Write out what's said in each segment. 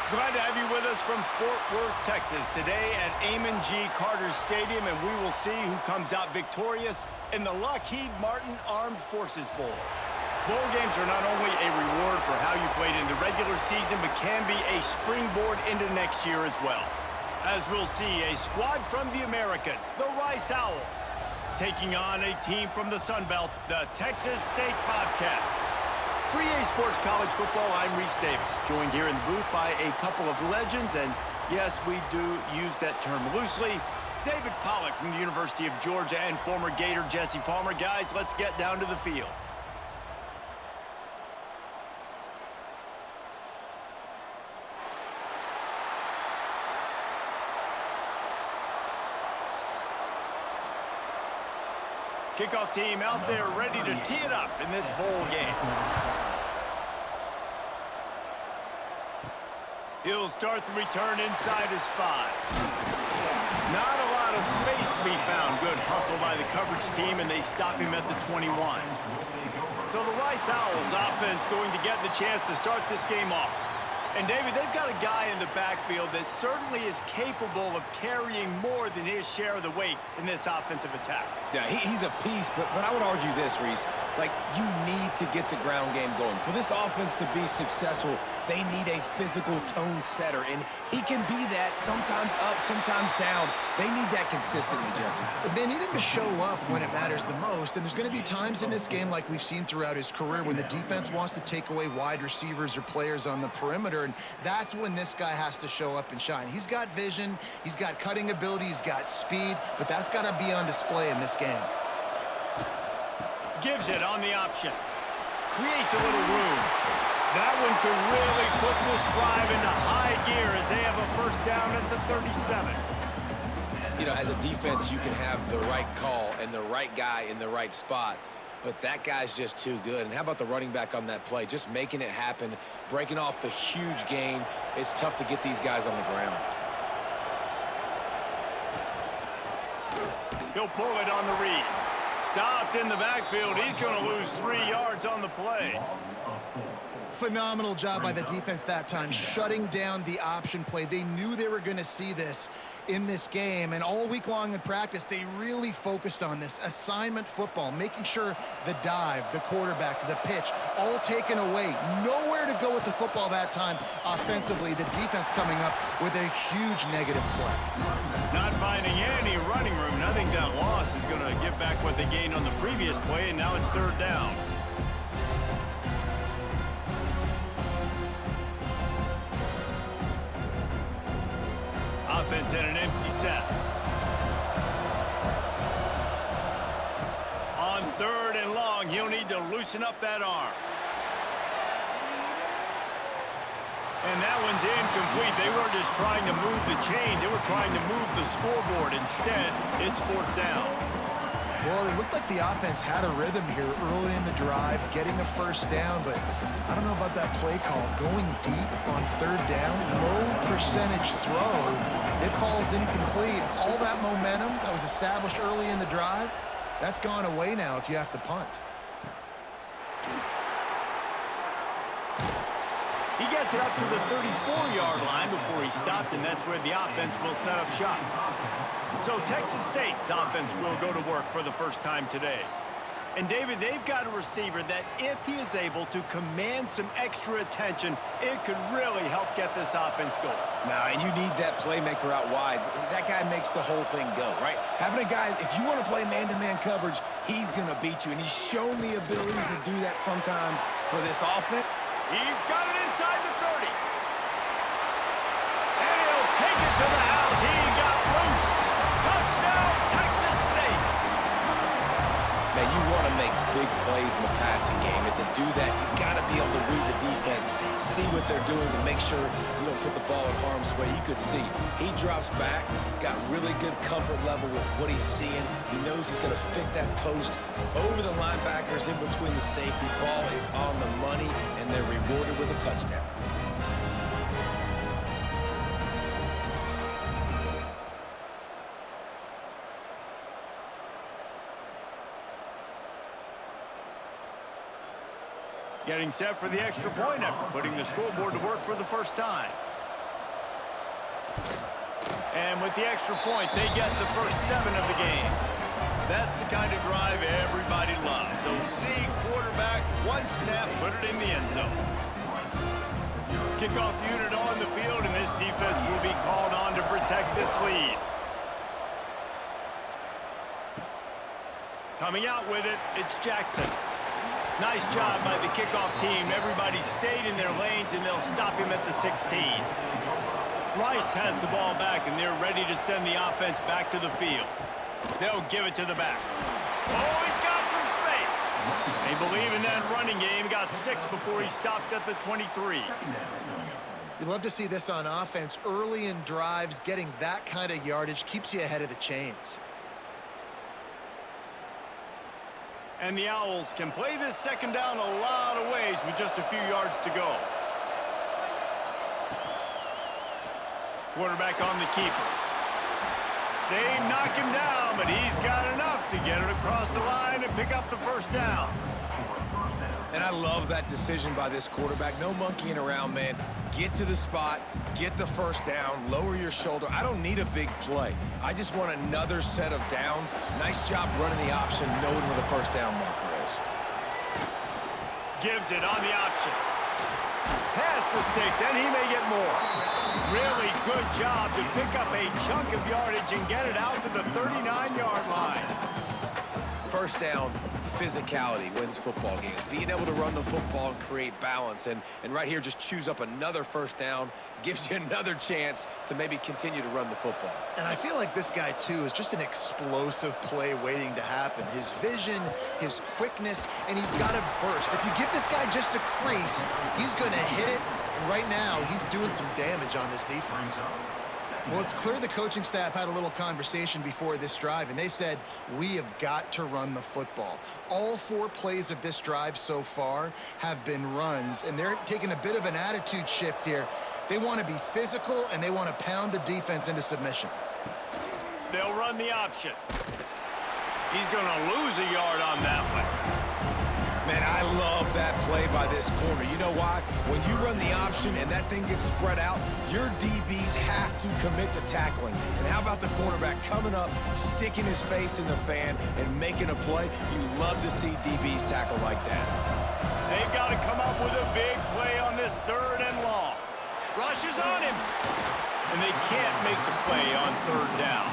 Glad to have you with us from Fort Worth, Texas, today at Amon G. Carter Stadium, and we will see who comes out victorious in the Lockheed Martin Armed Forces Bowl. Bowl games are not only a reward for how you played in the regular season, but can be a springboard into next year as well. As we'll see, a squad from the American, the Rice Owls, taking on a team from the Sun Belt, the Texas State Bobcats. For EA Sports College Football, I'm Reese Davis, joined here in the booth by a couple of legends, and yes, we do use that term loosely. David Pollack from the University of Georgia and former Gator Jesse Palmer. Guys, let's get down to the field. Kickoff team out there ready to tee it up in this bowl game. He'll start the return inside his 5. Not a lot of space to be found. Good hustle by the coverage team, and they stop him at the 21. So the Rice Owls offense going to get the chance to start this game off. And, David, they've got a guy in the backfield that certainly is capable of carrying more than his share of the weight in this offensive attack. Yeah, he's a piece, but I would argue this, Reese. Like, you need to get the ground game going. For this offense to be successful, they need a physical tone setter, and he can be that, sometimes up, sometimes down. They need that consistently, Jesse. But they need him to show up when it matters the most, and there's going to be times in this game like we've seen throughout his career when the defense wants to take away wide receivers or players on the perimeter, and that's when this guy has to show up and shine. He's got vision, he's got cutting ability, he's got speed, but that's got to be on display in this game. Gives it on the option. Creates a little room. That one could really put this drive into high gear as they have a first down at the 37. You know, as a defense, you can have the right call and the right guy in the right spot, but that guy's just too good. And how about the running back on that play? Just making it happen, breaking off the huge gain. It's tough to get these guys on the ground. He'll pull it on the read. Stopped in the backfield. He's going to lose 3 yards on the play. Phenomenal job by the defense that time, shutting down the option play. They knew they were going to see this in this game, and all week long in practice, they really focused on this assignment football, making sure the dive, the quarterback, the pitch, all taken away. Nowhere to go with the football that time offensively. The defense coming up with a huge negative play. Not finding any running room, and I think that loss is going to give back what they gained on the previous play, and now it's third down. Offense in an empty set. On third and long, he'll need to loosen up that arm. And that one's incomplete. They weren't just trying to move the chains. They were trying to move the scoreboard. Instead, it's fourth down. Well, it looked like the offense had a rhythm here early in the drive, getting a first down, but I don't know about that play call. Going deep on third down, low percentage throw, it falls incomplete. All that momentum that was established early in the drive, that's gone away now if you have to punt. He gets it up to the 34-yard line before he stopped, and that's where the offense will set up shop. So Texas State's offense will go to work for the first time today. And, David, they've got a receiver that if he is able to command some extra attention, it could really help get this offense going. Now, and you need that playmaker out wide. That guy makes the whole thing go, right? Having a guy, if you want to play man-to-man coverage, he's going to beat you. And he's shown the ability to do that sometimes for this offense. He's got it inside the 30. And he'll take it to the house. He got loose. Touchdown, Texas State. Now, you want to make big plays in the passing game. And to do that, you got to be able to read the defense, see what they're doing to make sure you don't put the ball in harm's way. You could see he drops back, got really good comfort level with what he's seeing. He knows he's going to fit that post over the linebackers in between the safety. Ball is on the money, and they're rewarded with a touchdown. Getting set for the extra point after putting the scoreboard to work for the first time. And with the extra point, they get the first 7 of the game. That's the kind of drive everybody loves. OC quarterback, one snap, put it in the end zone. Kickoff unit on the field, and this defense will be called on to protect this lead. Coming out with it, it's Jackson. Nice job by the kickoff team. Everybody stayed in their lanes, and they'll stop him at the 16. Rice has the ball back, and they're ready to send the offense back to the field. They'll give it to the back. Oh, he's got some space. They believe in that running game. Got 6 before he stopped at the 23. You love to see this on offense. Early in drives, getting that kind of yardage keeps you ahead of the chains. And the Owls can play this second down a lot of ways with just a few yards to go. Quarterback on the keeper. They knock him down, but he's got enough to get it across the line and pick up the first down. And I love that decision by this quarterback. No monkeying around, man. Get to the spot, get the first down, lower your shoulder. I don't need a big play. I just want another set of downs. Nice job running the option, knowing where the first down marker is. Gives it on the option. Pass the sticks, and he may get more. Really good job to pick up a chunk of yardage and get it out to the 39-yard line. First down, physicality wins football games. Being able to run the football and create balance. And right here, just choose up another first down, gives you another chance to maybe continue to run the football. And I feel like this guy, too, is just an explosive play waiting to happen. His vision, his quickness, and he's got a burst. If you give this guy just a crease, he's going to hit it. And right now, he's doing some damage on this defense. Well, it's clear the coaching staff had a little conversation before this drive, and they said, we have got to run the football. All 4 plays of this drive so far have been runs, and they're taking a bit of an attitude shift here. They want to be physical, and they want to pound the defense into submission. They'll run the option. He's going to lose a yard on that one. Man, I love that play by this corner. You know why? When you run the option and that thing gets spread out, your DBs have to commit to tackling. And how about the cornerback coming up, sticking his face in the fan, and making a play? You love to see DBs tackle like that. They've got to come up with a big play on this 3rd and long. Rushes on him. And they can't make the play on 3rd down.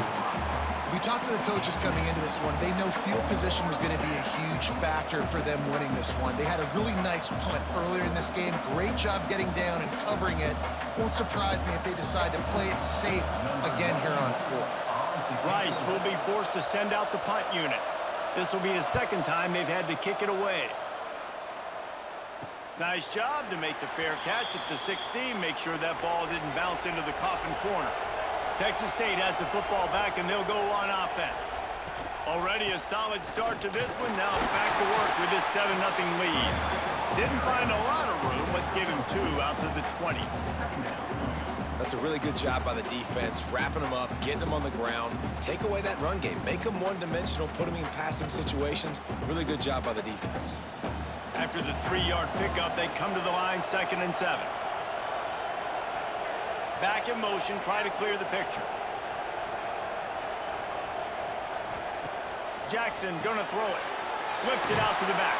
We talked to the coaches coming into this one. They know field position was going to be a huge factor for them winning this one. They had a really nice punt earlier in this game. Great job getting down and covering it. Won't surprise me if they decide to play it safe again here on 4th. Rice will be forced to send out the punt unit. This will be the 2nd time they've had to kick it away. Nice job to make the fair catch at the 16. Make sure that ball didn't bounce into the coffin corner. Texas State has the football back, and they'll go on offense. Already a solid start to this one. Now back to work with this 7-0 lead. Didn't find a lot of room. Let's give him 2 out to the 20. That's a really good job by the defense, wrapping them up, getting them on the ground, take away that run game, make them one-dimensional, put them in passing situations. Really good job by the defense. After the 3-yard pickup, they come to the line, 2nd and 7. Back in motion, try to clear the picture. Jackson gonna throw it. Flips it out to the back.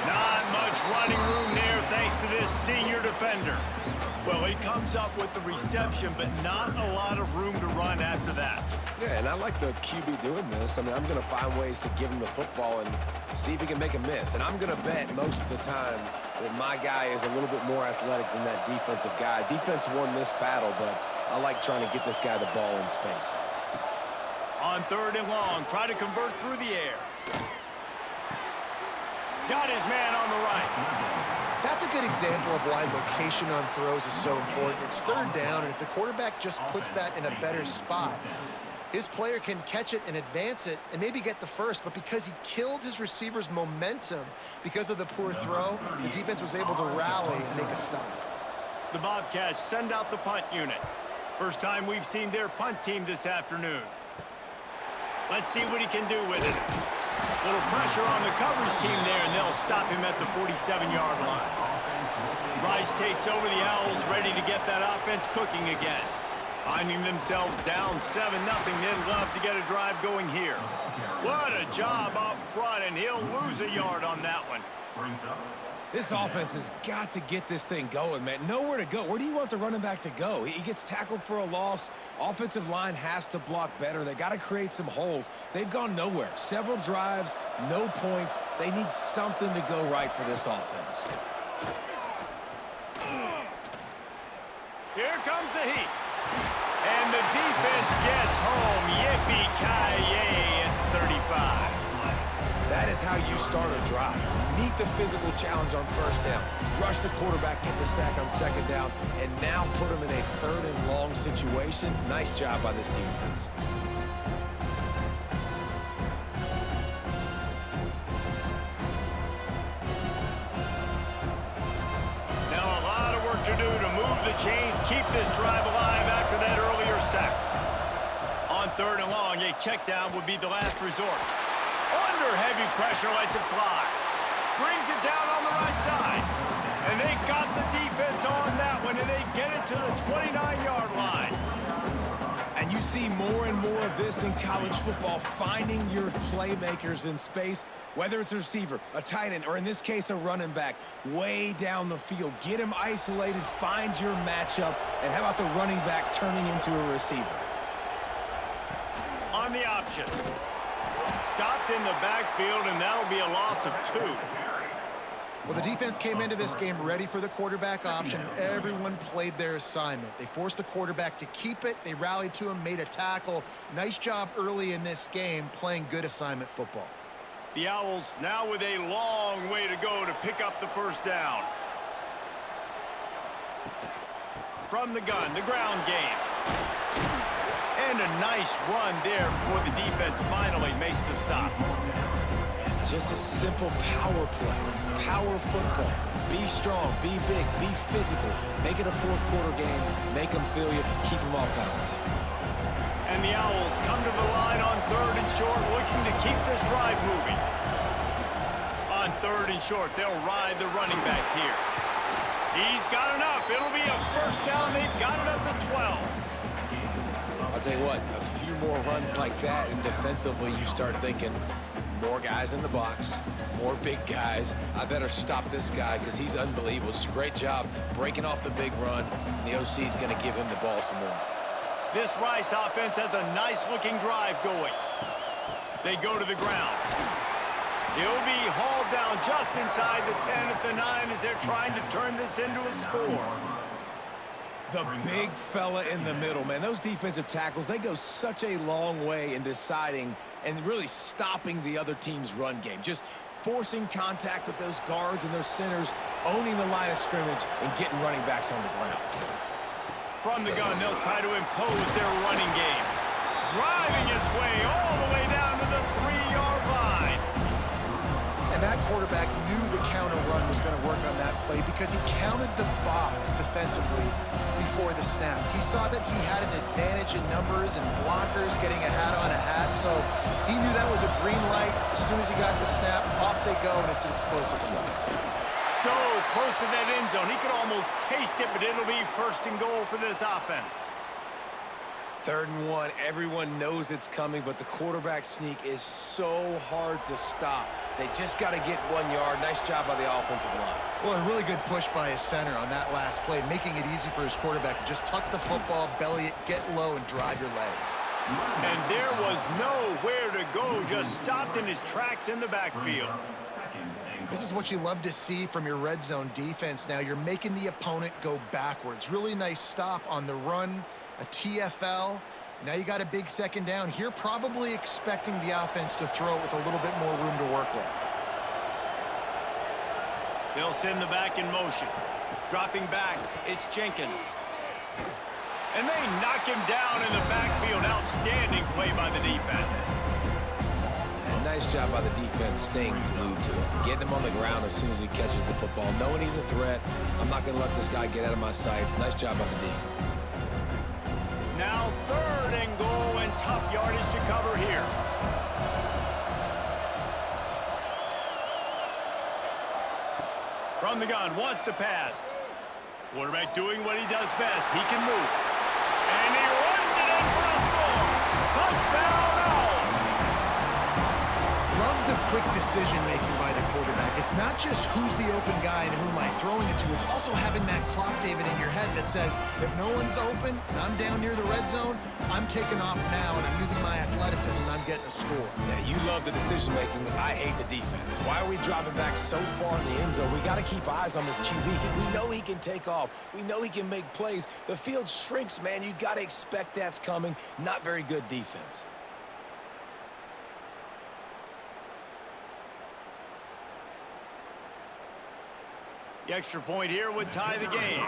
Not much running room there thanks to this senior defender. Well, he comes up with the reception, but not a lot of room to run after that. Yeah, and I like the QB doing this. I mean, I'm going to find ways to give him the football and see if he can make a miss. And I'm going to bet most of the time that my guy is a little bit more athletic than that defensive guy. Defense won this battle, but I like trying to get this guy the ball in space. On 3rd and long, try to convert through the air. Got his man on the right. That's a good example of why location on throws is so important. It's 3rd down, and if the quarterback just puts that in a better spot, his player can catch it and advance it and maybe get the first, but because he killed his receiver's momentum because of the poor throw, the defense was able to rally and make a stop. The Bobcats send out the punt unit. First time we've seen their punt team this afternoon. Let's see what he can do with it. Little pressure on the coverage team there, and they'll stop him at the 47-yard line. Rice takes over the Owls, ready to get that offense cooking again. Finding themselves down 7-0. They'd love to get a drive going here. What a job up front, and he'll lose a yard on that one. This offense has got to get this thing going, man. Nowhere to go. Where do you want the running back to go? He gets tackled for a loss. Offensive line has to block better. They got to create some holes. They've gone nowhere. Several drives, no points. They need something to go right for this offense. Here comes the heat. And the defense gets home. Yippee-ki-yay at 35. That is how you start a drive. Meet the physical challenge on first down. Rush the quarterback, get the sack on second down, and now put him in a 3rd and long situation. Nice job by this defense. Now a lot of work to do to move the chains, keep this drive alive after that earlier sack. On 3rd and long, a check down would be the last resort. Under heavy pressure, lets it fly. Brings it down on the right side. And they got the defense on that one, and they get it to the 29-yard line. And you see more and more of this in college football, finding your playmakers in space, whether it's a receiver, a tight end, or in this case, a running back, way down the field. Get him isolated, find your matchup, and how about the running back turning into a receiver? On the option. Stopped in the backfield, and that'll be a loss of 2. Well, the defense came into this game ready for the quarterback option. Everyone played their assignment. They forced the quarterback to keep it. They rallied to him, made a tackle. Nice job early in this game playing good assignment football. The Owls now with a long way to go to pick up the first down. From the gun, the ground game. And a nice run there before the defense finally makes the stop. Just a simple power play, power football. Be strong, be big, be physical. Make it a 4th quarter game. Make them feel you, keep them off balance. And the Owls come to the line on 3rd and short, looking to keep this drive moving. On 3rd and short, they'll ride the running back here. He's got enough. It'll be a first down. They've got it up to 12. I'll tell you what, a few more runs like that, and defensively you start thinking, more guys in the box, more big guys. I better stop this guy because he's unbelievable. Just a great job breaking off the big run. And the OC is going to give him the ball some more. This Rice offense has a nice-looking drive going. They go to the ground. He'll be hauled down just inside the 10 at the 9 as they're trying to turn this into a score. The big fella in the middle, man. Those defensive tackles, they go such a long way in deciding and really stopping the other team's run game. Just forcing contact with those guards and those centers, owning the line of scrimmage, and getting running backs on the ground. From the gun, they'll try to impose their running game. Driving its way all the way down to the 3-yard line. And that quarterback knew the counter run was going to work on that play because he counted the box defensively before the snap. He saw that he had an advantage in numbers and blockers getting a hat on a hat, so he knew that was a green light. As soon as he got the snap, off they go, and it's an explosive play. So close to that end zone, he could almost taste it, but it'll be 1st and goal for this offense. 3rd and 1, everyone knows it's coming, but the quarterback sneak is so hard to stop. They just got to get 1 yard. Nice job by the offensive line. Well, a really good push by his center on that last play, making it easy for his quarterback to just tuck the football, belly it, get low, and drive your legs. And there was nowhere to go, just stopped in his tracks in the backfield. This is what you love to see from your red zone defense now. You're making the opponent go backwards. Really nice stop on the run, a TFL. Now you got a big 2nd down here, probably expecting the offense to throw it with a little bit more room to work with. They'll send the back in motion. Dropping back, it's Jenkins. And they knock him down in the backfield. Outstanding play by the defense. And nice job by the defense staying glued to him. Getting him on the ground as soon as he catches the football. Knowing he's a threat, I'm not going to let this guy get out of my sights. Nice job by the D. Now 3rd and goal, and tough yardage to cover here. From the gun, wants to pass. Quarterback doing what he does best. He can move. And he decision-making by the quarterback. It's not just who's the open guy and who am I throwing it to. It's also having that clock, David, in your head that says, if no one's open and I'm down near the red zone, I'm taking off now, and I'm using my athleticism, and I'm getting a score. Yeah, you love the decision-making. I hate the defense. Why are we driving back so far in the end zone? We got to keep eyes on this QB. We know he can take off. We know he can make plays. The field shrinks, man. You got to expect that's coming. Not very good defense. The extra point here would tie the game.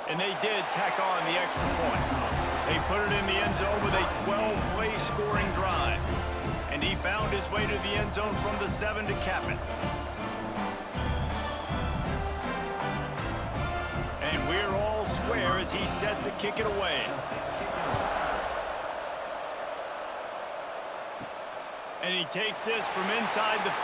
And they did tack on the extra point. They put it in the end zone with a 12-play scoring drive. And he found his way to the end zone from the 7 to cap it. And we're all square as he's set to kick it away. And he takes this from inside the 5.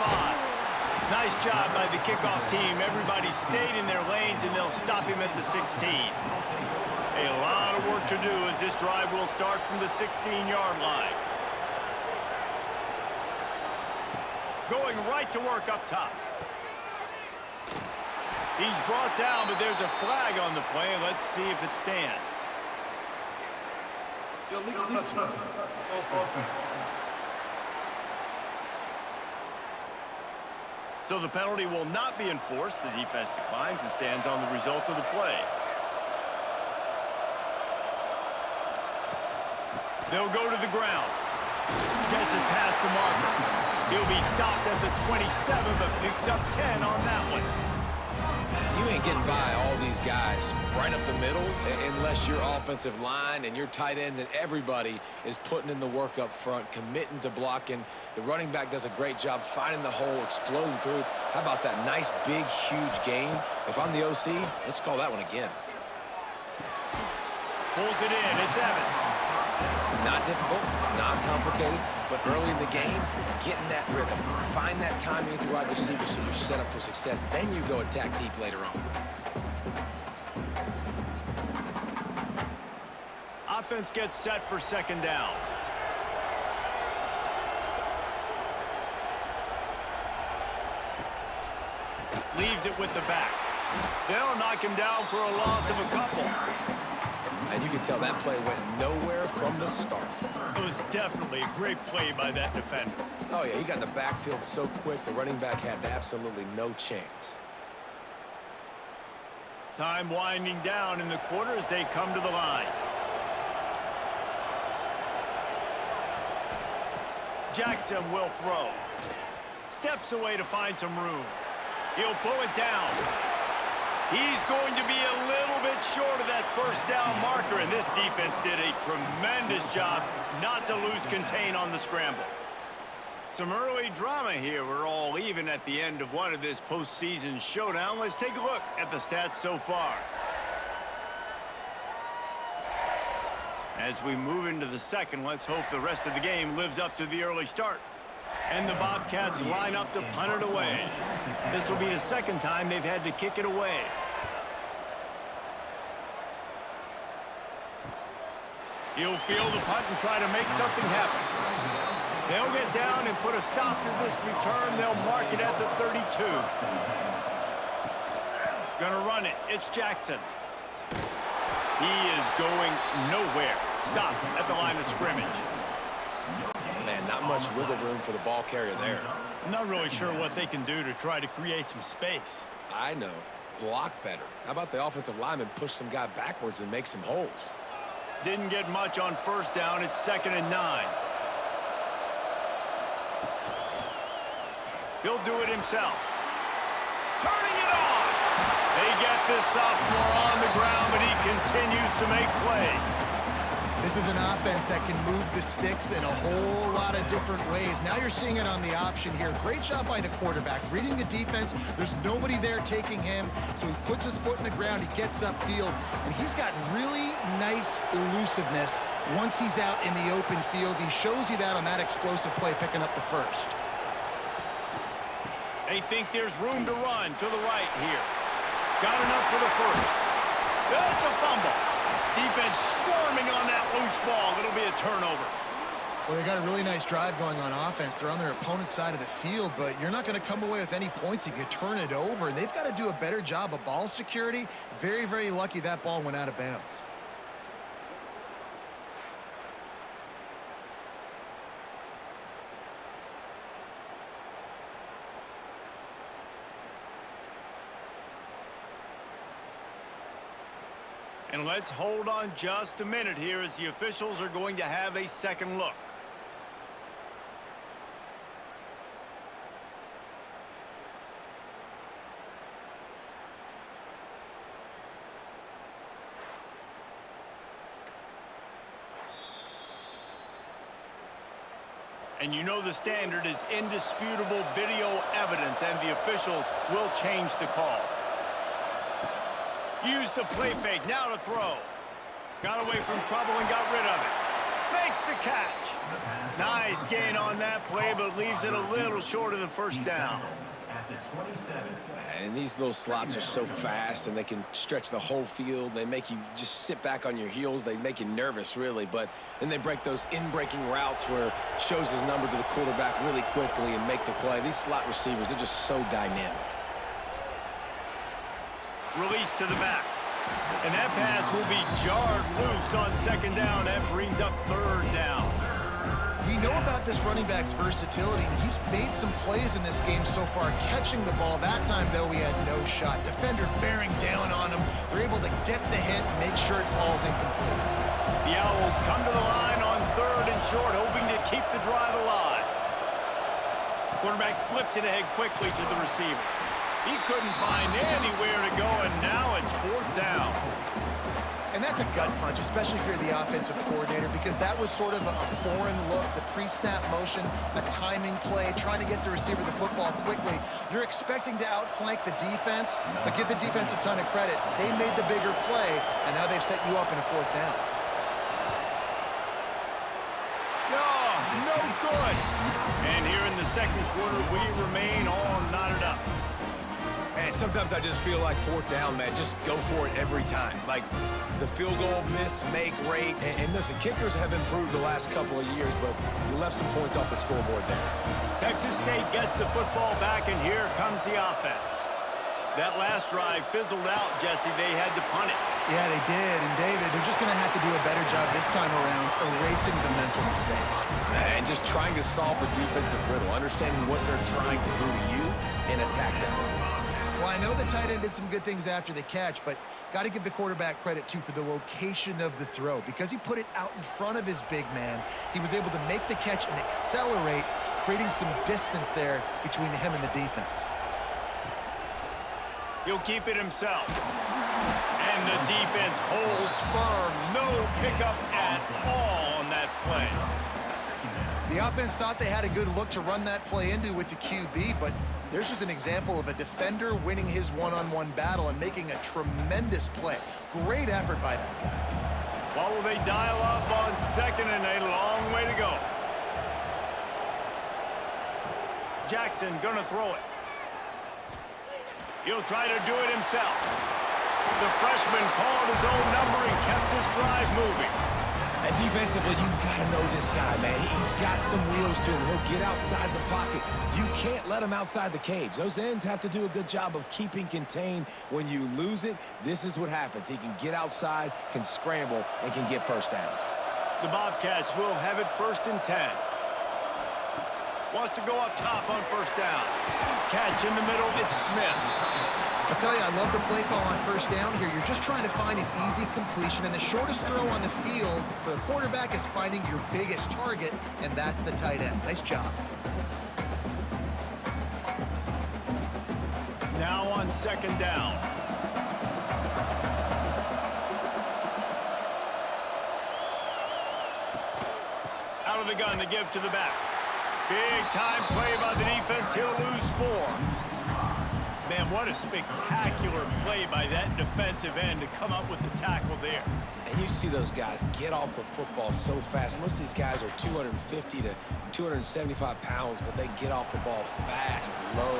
Nice job by the kickoff team. Everybody stayed in their lanes, and they'll stop him at the 16. A lot of work to do as this drive will start from the 16-yard line. Going right to work up top. He's brought down, but there's a flag on the play. Let's see if it stands. Illegal touchdown. Offense. So the penalty will not be enforced. The defense declines and stands on the result of the play. They'll go to the ground. Gets it past the marker. He'll be stopped at the 27, but picks up 10 on that one. You ain't getting by all these guys right up the middle unless your offensive line and your tight ends and everybody is putting in the work up front, committing to blocking. The running back does a great job finding the hole, exploding through. How about that nice, big, huge gain? If I'm the OC, let's call that one again. Pulls it in. It's Evans. Not difficult, not complicated, but early in the game, getting that rhythm. Find that timing with your wide receiver so you're set up for success. Then you go attack deep later on. Offense gets set for second down. Leaves it with the back. They'll knock him down for a loss of a couple. And you can tell that play went nowhere from the start. It was definitely a great play by that defender. Oh, yeah, he got in the backfield so quick, the running back had absolutely no chance. Time winding down in the quarter as they come to the line. Jackson will throw. Steps away to find some room. He'll pull it down. He's going to be a little bit short of that first down marker, and this defense did a tremendous job not to lose contain on the scramble. Some early drama here. We're all even at the end of one of this postseason showdown. Let's take a look at the stats so far. As we move into the second, let's hope the rest of the game lives up to the early start. And the Bobcats line up to punt it away. This will be the second time they've had to kick it away. He'll field the punt and try to make something happen. They'll get down and put a stop to this return. They'll mark it at the 32. Gonna run it. It's Jackson. He is going nowhere. Stop at the line of scrimmage. Man, not much wiggle room for the ball carrier there. I'm not really sure what they can do to try to create some space. I know. Block better. How about the offensive lineman push some guy backwards and make some holes? Didn't get much on first down. It's 2nd and 9. He'll do it himself. Turning it on. They get this sophomore on the ground, but he continues to make plays. This is an offense that can move the sticks in a whole lot of different ways. Now you're seeing it on the option here. Great job by the quarterback. Reading the defense, there's nobody there taking him, so he puts his foot in the ground, he gets upfield, and he's got really nice elusiveness once he's out in the open field. He shows you that on that explosive play, picking up the first. They think there's room to run to the right here. Got enough for the first. It's a fumble. Defense swarming on that loose ball. It'll be a turnover. Well, they got a really nice drive going on offense. They're on their opponent's side of the field, but you're not going to come away with any points if you turn it over. And they've got to do a better job of ball security. Very, very lucky that ball went out of bounds. And let's hold on just a minute here as the officials are going to have a second look. And you know the standard is indisputable video evidence, and the officials will change the call. Used the play fake, now to throw. Got away from trouble and got rid of it. Makes the catch. Nice gain on that play, but leaves it a little short of the first down. And these little slots are so fast, and they can stretch the whole field. They make you just sit back on your heels. They make you nervous, really. But then they break those in-breaking routes where shows his number to the quarterback really quickly and make the play. These slot receivers, they're just so dynamic. Release to the back. And that pass will be jarred loose on second down. That brings up third down. We know about this running back's versatility, and he's made some plays in this game so far, catching the ball. That time, though, he had no shot. Defender bearing down on him. They're able to get the hit and make sure it falls incomplete. The Owls come to the line on third and short, hoping to keep the drive alive. Quarterback flips it ahead quickly to the receiver. He couldn't find anywhere to go, and now it's fourth down. And that's a gut punch, especially if you're the offensive coordinator, because that was sort of a foreign look, the pre-snap motion, a timing play, trying to get the receiver the football quickly. You're expecting to outflank the defense, but give the defense a ton of credit. They made the bigger play, and now they've set you up in a fourth down. No good. And here in the second quarter, we remain all knotted up. And sometimes I just feel like fourth down, man, just go for it every time. Like the field goal miss, make rate. And listen, kickers have improved the last couple of years, but you left some points off the scoreboard there. Texas State gets the football back, and here comes the offense. That last drive fizzled out, Jesse. They had to punt it. Yeah, they did. And, David, they're just going to have to do a better job this time around erasing the mental mistakes. And just trying to solve the defensive riddle, understanding what they're trying to do to you and attack them. Well, I know the tight end did some good things after the catch, but got to give the quarterback credit, too, for the location of the throw. Because he put it out in front of his big man, he was able to make the catch and accelerate, creating some distance there between him and the defense. He'll keep it himself. And the defense holds firm. No pickup at all on that play. The offense thought they had a good look to run that play into with the QB, but there's just an example of a defender winning his one-on-one battle and making a tremendous play. Great effort by that guy. Well, will they dial up on second, and a long way to go. Jackson gonna throw it. He'll try to do it himself. The freshman called his own number and kept this drive moving. And defensively, you've got to know this guy, man. He's got some wheels to him. He'll get outside the pocket. You can't let him outside the cage. Those ends have to do a good job of keeping contained. When you lose it, this is what happens. He can get outside, can scramble, and can get first downs. The Bobcats will have it 1st and 10. Wants to go up top on first down. Catch in the middle, it's Smith. I'll tell you, I love the play call on first down here. You're just trying to find an easy completion, and the shortest throw on the field for the quarterback is finding your biggest target, and that's the tight end. Nice job. Now on second down. Out of the gun to give to the back. Big time play by the defense. He'll lose 4. Man, what a spectacular play by that defensive end to come up with the tackle there. And you see those guys get off the football so fast. Most of these guys are 250 to 275 pounds, but they get off the ball fast, low.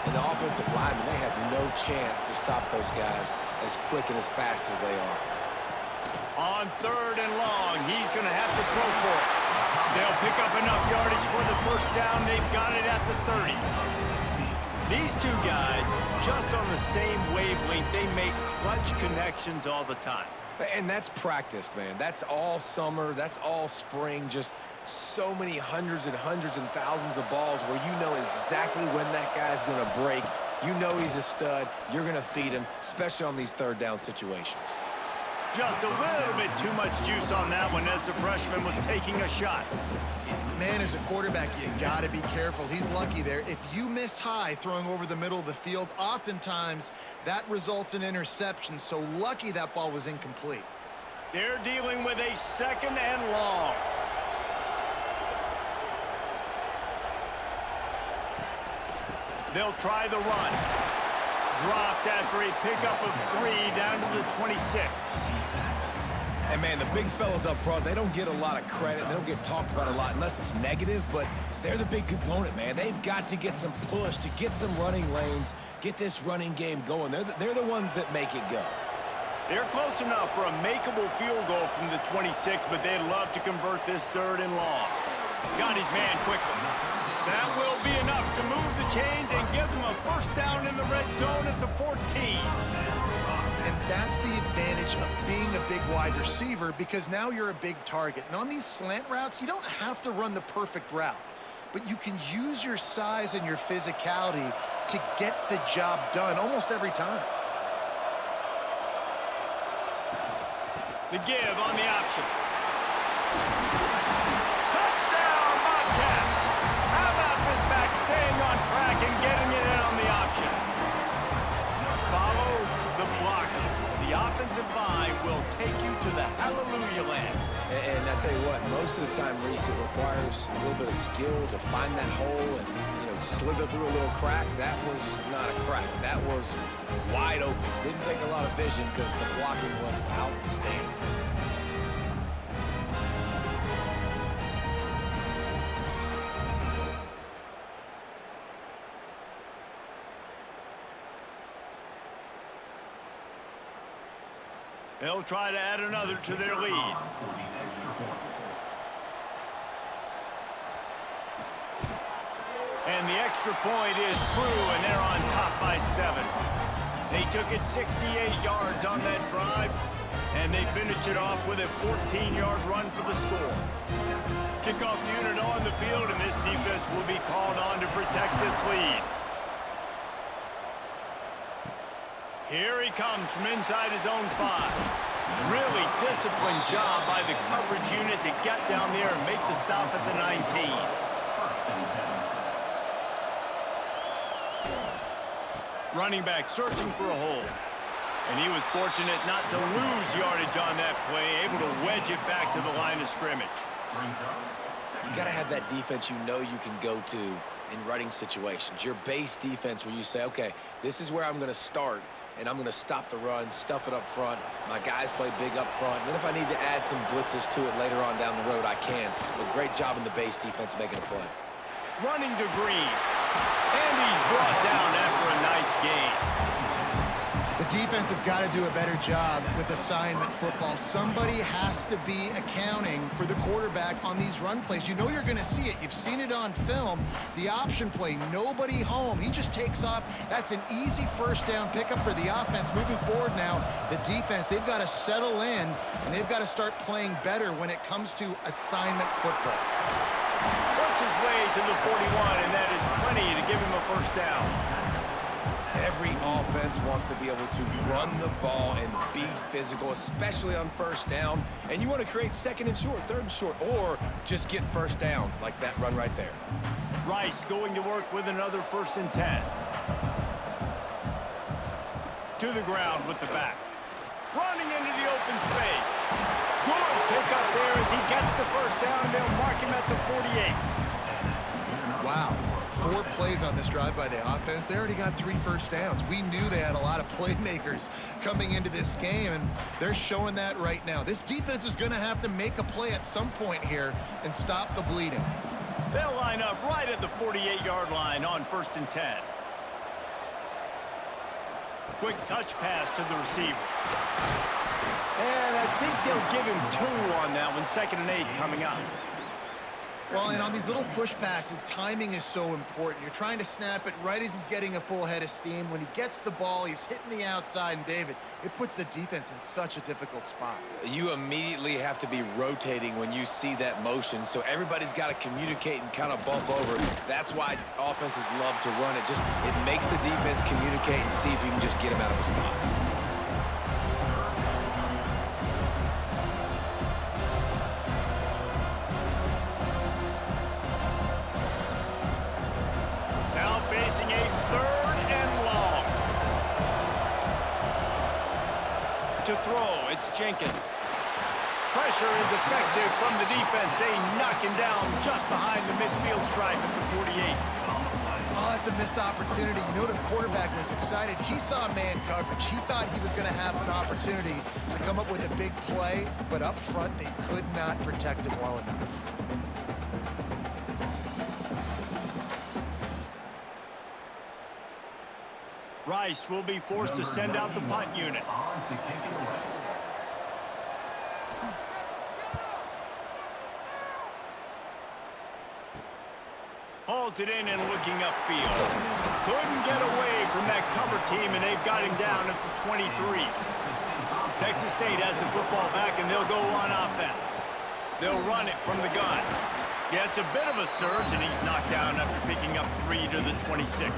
And the offensive linemen, they have no chance to stop those guys as quick and as fast as they are. On 3rd and long, he's going to have to throw for it. They'll pick up enough yardage for the first down. They've got it at the 30. These two guys, just on the same wavelength, they make clutch connections all the time. And that's practiced, man. That's all summer. That's all spring. Just so many hundreds and thousands of balls where you know exactly when that guy's going to break. You know he's a stud. You're going to feed him, especially on these third down situations. Just a little bit too much juice on that one as the freshman was taking a shot. Man, as a quarterback, you got to be careful. He's lucky there. If you miss high throwing over the middle of the field, oftentimes that results in interception. So lucky that ball was incomplete. They're dealing with a 2nd and long. They'll try the run. Dropped after a pickup of 3 down to the 26. And, man, the big fellas up front, they don't get a lot of credit. They don't get talked about a lot unless it's negative, but they're the big component, man. They've got to get some push, to get some running lanes, get this running game going. They're the ones that make it go. They're close enough for a makeable field goal from the 26, but they'd love to convert this 3rd and long. Got his man quickly. That will be enough to move the chains and give them a first down in the red zone at the 14. And that's the advantage of being a big wide receiver, because now you're a big target. And on these slant routes, you don't have to run the perfect route, but you can use your size and your physicality to get the job done almost every time. The give on the option. Touchdown, Bobcats! How about this back staying on track and getting it in on the option? Follow the blockers. The offensive line will take you to the hallelujah land. And I tell you what, most of the time, Reese, it requires a little bit of skill to find that hole and, slither through a little crack. That was not a crack. That was wide open. Didn't take a lot of vision because the blocking was outstanding. They'll try to add another to their lead. And the extra point is true, and they're on top by 7. They took it 68 yards on that drive, and they finished it off with a 14-yard run for the score. Kickoff unit on the field, and this defense will be called on to protect this lead. Here he comes from inside his own 5. Really disciplined job by the coverage unit to get down there and make the stop at the 19. Running back searching for a hole. And he was fortunate not to lose yardage on that play, able to wedge it back to the line of scrimmage. You got to have that defense you can go to in running situations. Your base defense where you say, okay, this is where I'm going to start, and I'm going to stop the run, stuff it up front. My guys play big up front. And then if I need to add some blitzes to it later on down the road, I can. But great job in the base defense making a play. Running to Green. And he's brought down after a nice gain. The defense has got to do a better job with assignment football. Somebody has to be accounting for the quarterback on these run plays. You know you're going to see it. You've seen it on film. The option play, nobody home. He just takes off. That's an easy first down pickup for the offense. Moving forward now, the defense, they've got to settle in, and they've got to start playing better when it comes to assignment football. Works his way to the 41, and that is plenty to give him a first down. Every offense wants to be able to run the ball and be physical, especially on first down. And you want to create 2nd and short, 3rd and short, or just get first downs like that run right there. Rice going to work with another 1st and 10. To the ground with the back. Running into the open space. Good pick up there as he gets the first down, and they'll mark him at the 48. Wow. 4 plays on this drive by the offense. They already got 3 first downs. We knew they had a lot of playmakers coming into this game, and they're showing that right now. This defense is going to have to make a play at some point here and stop the bleeding. They'll line up right at the 48-yard line on 1st and 10. Quick touch pass to the receiver. And I think they'll give him 2 on that one. 2nd and 8 coming up. Well, and on these little push passes, timing is so important. You're trying to snap it right as he's getting a full head of steam. When he gets the ball, he's hitting the outside, and David, it puts the defense in such a difficult spot. You immediately have to be rotating when you see that motion, so everybody's got to communicate and kind of bump over. That's why offenses love to run it. It makes the defense communicate and see if you can just get him out of the spot. To throw, it's Jenkins. Pressure is effective from the defense. They knock him down just behind the midfield stripe at the 48. Oh, that's a missed opportunity. You know the quarterback was excited. He saw man coverage. He thought he was going to have an opportunity to come up with a big play, but up front they could not protect him well enough. Rice will be forced to send out the punt unit. Hauls it in and looking upfield. Couldn't get away from that cover team, and they've got him down at the 23. Texas State has the football back, and they'll go on offense. They'll run it from the gun. Yeah, it's a bit of a surge, and he's knocked down after picking up 3 to the 26.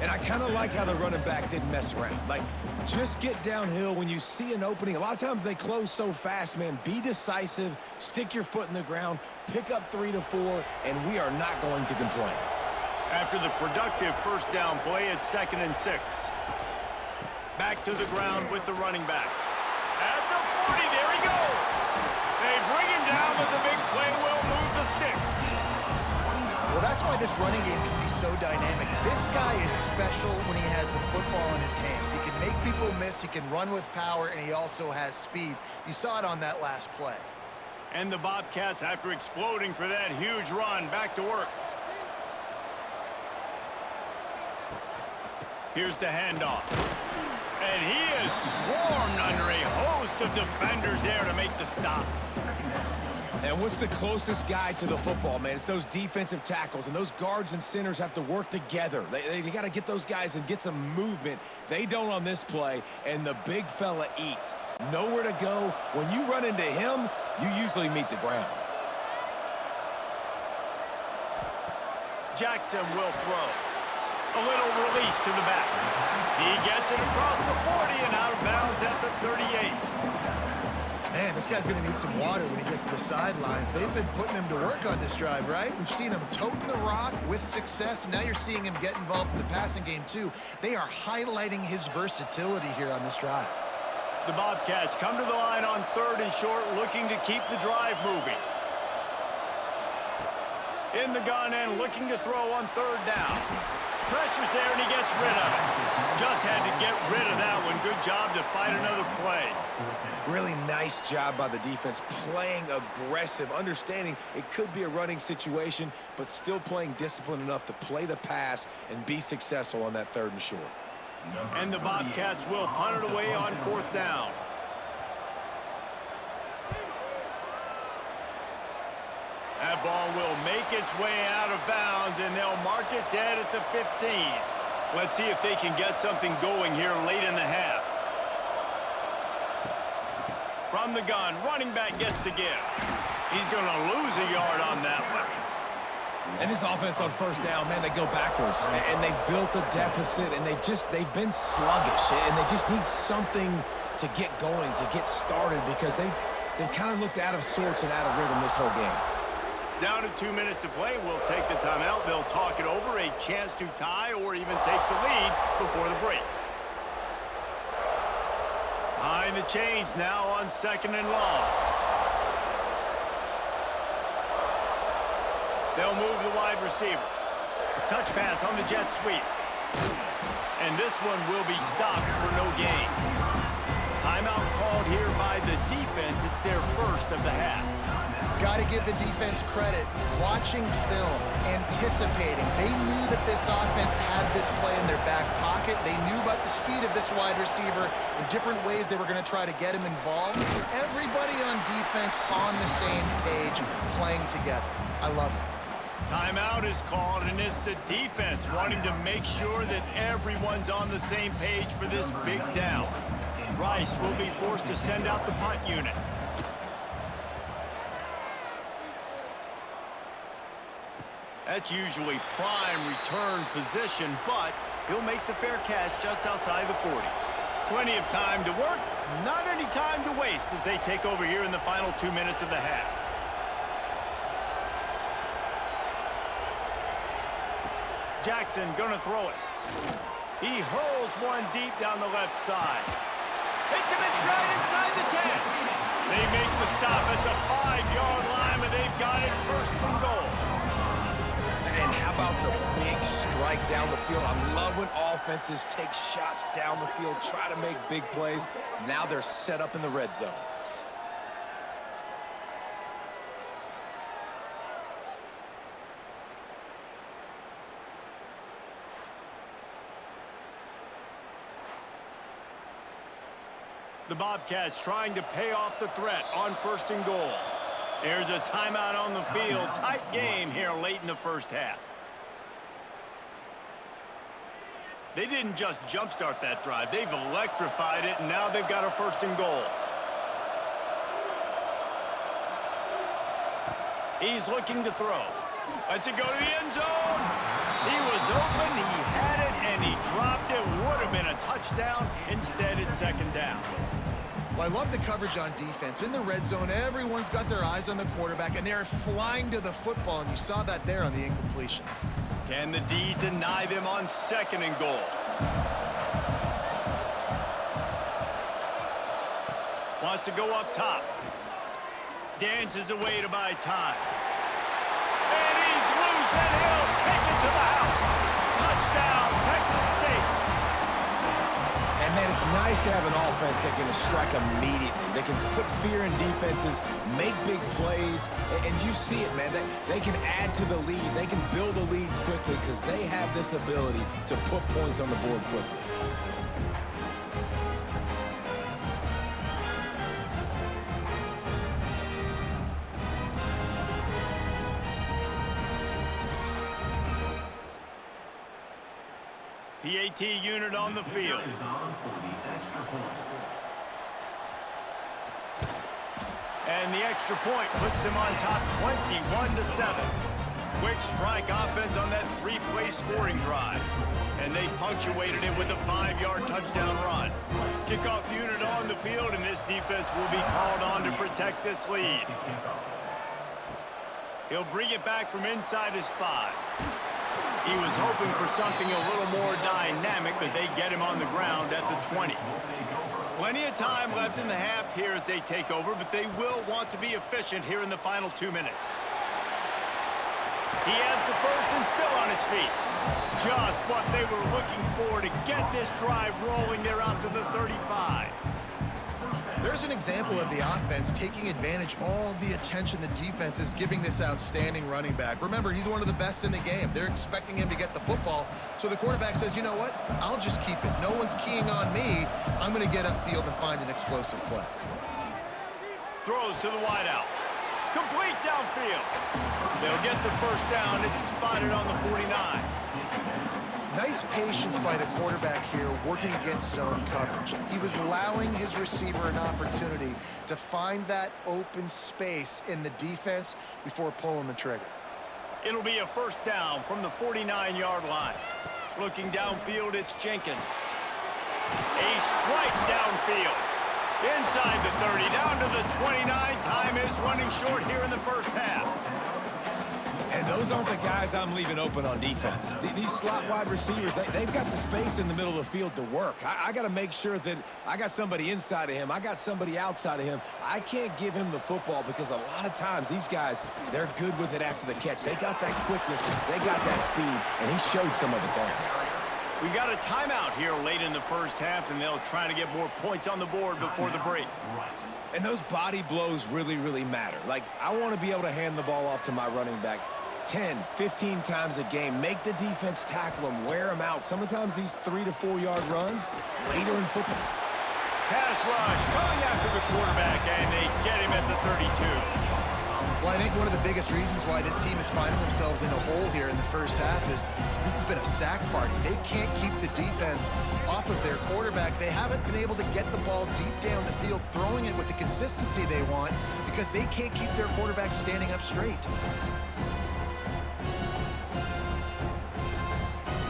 And I kind of like how the running back didn't mess around. Like, just get downhill when you see an opening. A lot of times they close so fast, man. Be decisive, stick your foot in the ground, pick up 3 to 4, and we are not going to complain. After the productive first down play, it's 2nd and 6. Back to the ground with the running back. At the 40, there he goes. They bring him down, but the big play will move the sticks. Well, that's why this running game can be so dynamic. This guy is special when he has the football in his hands. He can make people miss, he can run with power, and he also has speed. You saw it on that last play. And the Bobcats, after exploding for that huge run, back to work. Here's the handoff. And he is swarmed under a host of defenders there to make the stop. And what's the closest guy to the football, man? It's those defensive tackles, and those guards and centers have to work together. They got to get those guys and get some movement. They don't on this play, and the big fella eats. Nowhere to go. When you run into him, you usually meet the ground. Jackson will throw. A little release to the back. He gets it across the 40 and out of bounds at the 38. Man, this guy's going to need some water when he gets to the sidelines. They've been putting him to work on this drive, right? We've seen him toting the rock with success. Now you're seeing him get involved in the passing game, too. They are highlighting his versatility here on this drive. The Bobcats come to the line on 3rd and short, looking to keep the drive moving. In the gun and looking to throw on 3rd down. Pressure's there, and he gets rid of it. Just had to get rid of that one. Good job to fight another play. Really nice job by the defense, playing aggressive, understanding it could be a running situation, but still playing disciplined enough to play the pass and be successful on that 3rd and short. And the Bobcats will punt it away on 4th down. That ball will make its way out of bounds, and they'll mark it dead at the 15. Let's see if they can get something going here late in the half. From the gun, running back gets to give. He's going to lose a yard on that one. And this offense on 1st down, man, they go backwards. And they've built a deficit, and they've been sluggish. And they just need something to get going, to get started, because they've kind of looked out of sorts and out of rhythm this whole game. Down to 2 minutes to play. We'll take the timeout. They'll talk it over, a chance to tie or even take the lead before the break. Behind the chains now on 2nd and long. They'll move the wide receiver. Touch pass on the jet sweep. And this one will be stopped for no gain. Timeout called here by the defense. It's their first of the half. got to give the defense credit. Watching film, anticipating. They knew that this offense had this play in their back pocket. They knew about the speed of this wide receiver and different ways they were going to try to get him involved. Everybody on defense on the same page, playing together. I love it. Timeout is called, and it's the defense wanting to make sure that everyone's on the same page for this big down. Rice will be forced to send out the punt unit. That's usually prime return position, but he'll make the fair catch just outside the 40. Plenty of time to work, not any time to waste as they take over here in the final 2 minutes of the half. Jackson gonna throw it. He hurls one deep down the left side. Hits him in stride inside the 10. They make the stop at the 5-yard line, but they've got it first and goal. And how about the big strike down the field? I love when offenses take shots down the field, try to make big plays. Now they're set up in the red zone. The Bobcats trying to pay off the threat on first and goal. There's a timeout on the field. Tight game here late in the first half. They didn't just jumpstart that drive. They've electrified it, and now they've got a first and goal. He's looking to throw. Lets it go to the end zone. He was open, he had it, and he dropped it. Would have been a touchdown. Instead, it's second down. Well, I love the coverage on defense. In the red zone, everyone's got their eyes on the quarterback, and they're flying to the football, and you saw that there on the incompletion. Can the D deny them on second and goal? Wants to go up top. Dances away to buy time. And he's loose, and he'll take it to the house. Touchdown, Texas State. And, man, it's nice to have an offense that can strike immediately. They can put fear in defenses, make big plays, and you see it, man. They can add to the lead. They can build a lead quickly because they have this ability to put points on the board quickly. PAT unit on the field. And the extra point puts them on top 21-7. Quick strike offense on that 3-play scoring drive. And they punctuated it with a 5-yard touchdown run. Kickoff unit on the field, and this defense will be called on to protect this lead. He'll bring it back from inside his 5. He was hoping for something a little more dynamic, but they get him on the ground at the 20. Plenty of time left in the half here as they take over, but they will want to be efficient here in the final 2 minutes. He has the first and still on his feet. Just what they were looking for to get this drive rolling. They're out to the 35. There's an example of the offense taking advantage of all the attention the defense is giving this outstanding running back. Remember, he's one of the best in the game. They're expecting him to get the football. So the quarterback says, you know what? I'll just keep it. No one's keying on me. I'm going to get upfield and find an explosive play. Throws to the wideout. Complete downfield. They'll get the first down. It's spotted on the 49. Nice patience by the quarterback here working against zone coverage. He was allowing his receiver an opportunity to find that open space in the defense before pulling the trigger. It'll be a first down from the 49-yard line. Looking downfield, it's Jenkins. A strike downfield. Inside the 30, down to the 29. Time is running short here in the first half. And those aren't the guys I'm leaving open on defense. These slot wide receivers, they've got the space in the middle of the field to work. I got to make sure that I got somebody inside of him. I got somebody outside of him. I can't give him the football because a lot of times these guys, they're good with it after the catch. They got that quickness. They got that speed, and he showed some of it there. We got a timeout here late in the first half, and they'll try to get more points on the board before the break. And those body blows really, really matter. Like, I want to be able to hand the ball off to my running back 10, 15 times a game. Make the defense tackle him, wear him out. Sometimes these 3 to 4 yard runs later in football. Pass rush coming after the quarterback, and they get him at the 32. Well, I think one of the biggest reasons why this team is finding themselves in a hole here in the first half is this has been a sack party. They can't keep the defense off of their quarterback. They haven't been able to get the ball deep down the field, throwing it with the consistency they want because they can't keep their quarterback standing up straight.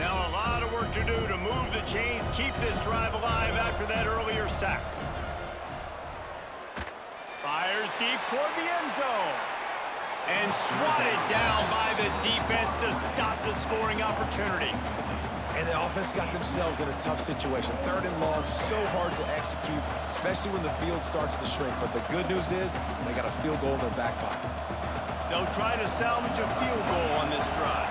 Now a lot of work to do to move the chains, keep this drive alive after that earlier sack. Fires deep toward the end zone. And swatted down by the defense to stop the scoring opportunity. And the offense got themselves in a tough situation. 3rd and long, so hard to execute, especially when the field starts to shrink. But the good news is they got a field goal in their back pocket. They'll try to salvage a field goal on this drive.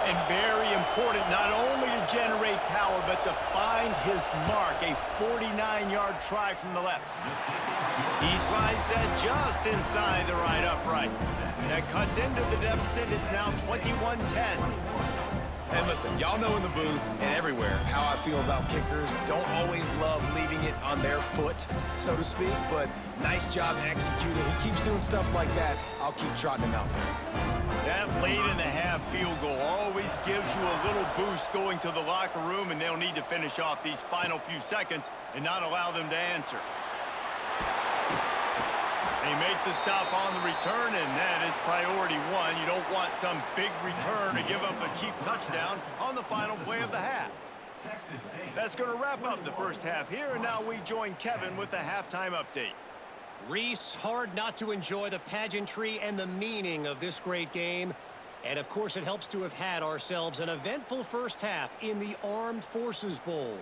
And very important, not only to generate power, but to find his mark, a 49-yard try from the left. He slides that just inside the right upright. That cuts into the deficit. It's now 21-10. And listen, y'all know in the booth and everywhere how I feel about kickers. Don't always love leaving it on their foot, so to speak, but nice job executing. He keeps doing stuff like that. I'll keep trotting him out there. That late in the half field goal always gives you a little boost going to the locker room, and they'll need to finish off these final few seconds and not allow them to answer. They make the stop on the return, and that is priority one. You don't want some big return to give up a cheap touchdown on the final play of the half. That's going to wrap up the first half here, and now we join Kevin with the halftime update. Reese, hard not to enjoy the pageantry and the meaning of this great game. And, of course, it helps to have had ourselves an eventful first half in the Armed Forces Bowl.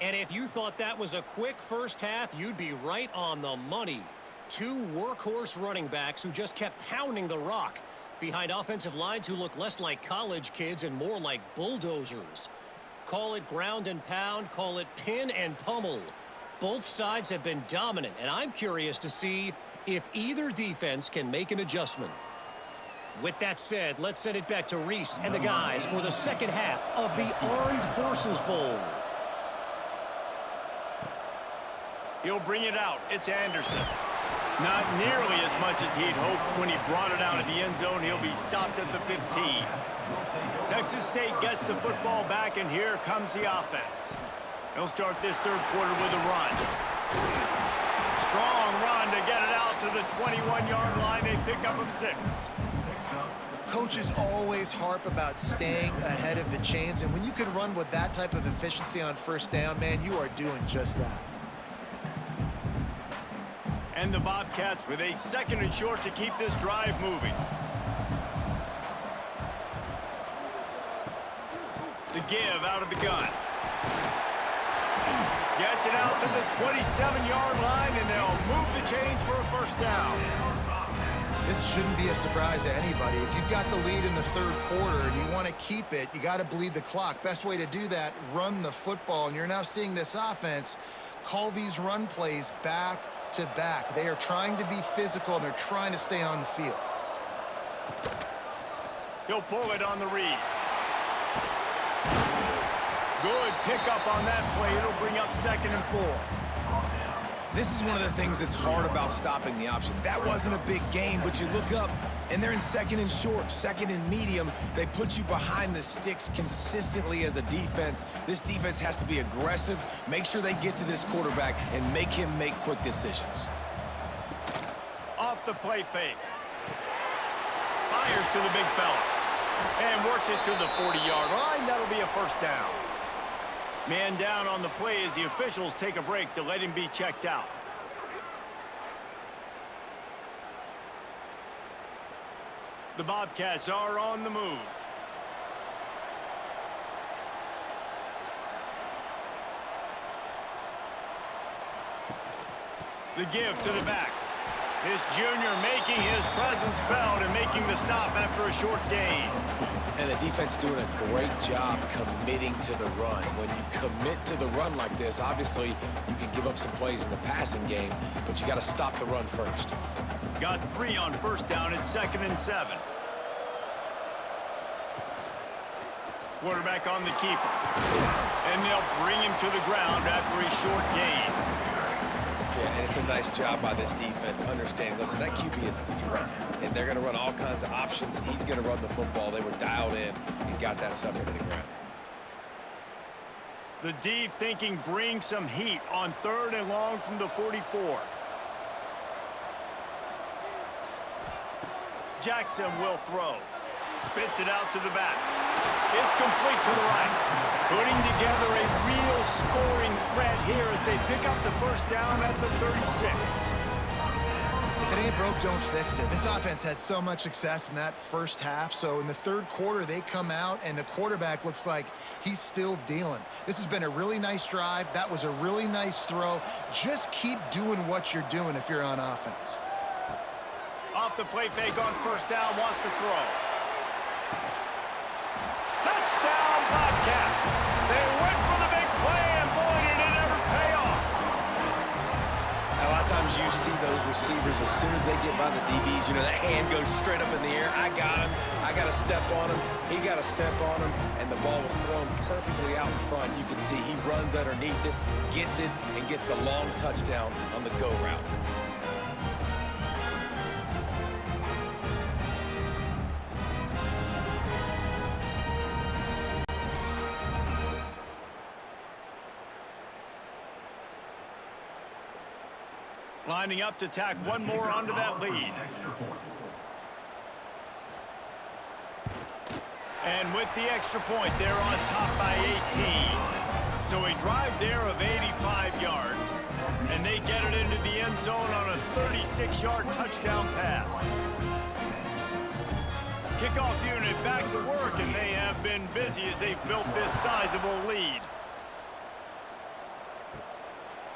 And if you thought that was a quick first half, you'd be right on the money. 2 workhorse running backs who just kept pounding the rock behind offensive lines who look less like college kids and more like bulldozers. Call it ground and pound, call it pin and pummel. Both sides have been dominant, and I'm curious to see if either defense can make an adjustment. With that said, let's send it back to Reese and the guys for the second half of the Armed Forces Bowl. He'll bring it out. It's Anderson. Not nearly as much as he'd hoped when he brought it out of the end zone. He'll be stopped at the 15. Texas State gets the football back, and here comes the offense. They'll start this third quarter with a run. Strong run to get it out to the 21-yard line. A pickup of 6. Coaches always harp about staying ahead of the chains, and when you can run with that type of efficiency on first down, man, you are doing just that. And the Bobcats with a 2nd and short to keep this drive moving. The give out of the gun. Gets it out to the 27-yard line, and they'll move the chains for a first down. This shouldn't be a surprise to anybody. If you've got the lead in the third quarter and you want to keep it, you got to bleed the clock. Best way to do that, run the football. And you're now seeing this offense call these run plays back to back. They are trying to be physical, and they're trying to stay on the field. He'll pull it on the read. Good pickup on that play. It'll bring up 2nd and 4. This is one of the things that's hard about stopping the option. That wasn't a big gain, but you look up, and they're in 2nd and short, 2nd and medium. They put you behind the sticks consistently as a defense. This defense has to be aggressive, make sure they get to this quarterback, and make him make quick decisions. Off the play fake. Fires to the big fella. And works it to the 40-yard line. That'll be a first down. Man down on the play as the officials take a break to let him be checked out. The Bobcats are on the move. The give to the back. This junior making his presence felt and making the stop after a short gain. And the defense doing a great job committing to the run. When you commit to the run like this, obviously you can give up some plays in the passing game, but you got to stop the run first. Got 3 on first down at 2nd and 7. Quarterback on the keeper. And they'll bring him to the ground after a short gain. Yeah, and it's a nice job by this defense understanding, listen, that QB is a threat, and they're going to run all kinds of options, and he's going to run the football. They were dialed in and got that sucker to the ground. The D thinking bring some heat on 3rd and long from the 44. Jackson will throw. Spits it out to the back. It's complete to the right. Putting together a real scoring threat here as they pick up the first down at the 36. If it ain't broke, don't fix it. This offense had so much success in that first half, so in the 3rd quarter, they come out, and the quarterback looks like he's still dealing. This has been a really nice drive. That was a really nice throw. Just keep doing what you're doing if you're on offense. Off the play fake on first down, wants to throw. Touchdown, Bobcats! They went for the big play, and boy, did it ever pay off. A lot of times you see those receivers, as soon as they get by the DBs, you know, that hand goes straight up in the air. I got him. I got to step on him. He got to step on him, and the ball was thrown perfectly out in front. You can see he runs underneath it, gets it, and gets the long touchdown on the go route. Lining up to tack one more onto that lead. And with the extra point, they're on top by 18. So a drive there of 85 yards. And they get it into the end zone on a 36-yard touchdown pass. Kickoff unit back to work, and they have been busy as they've built this sizable lead.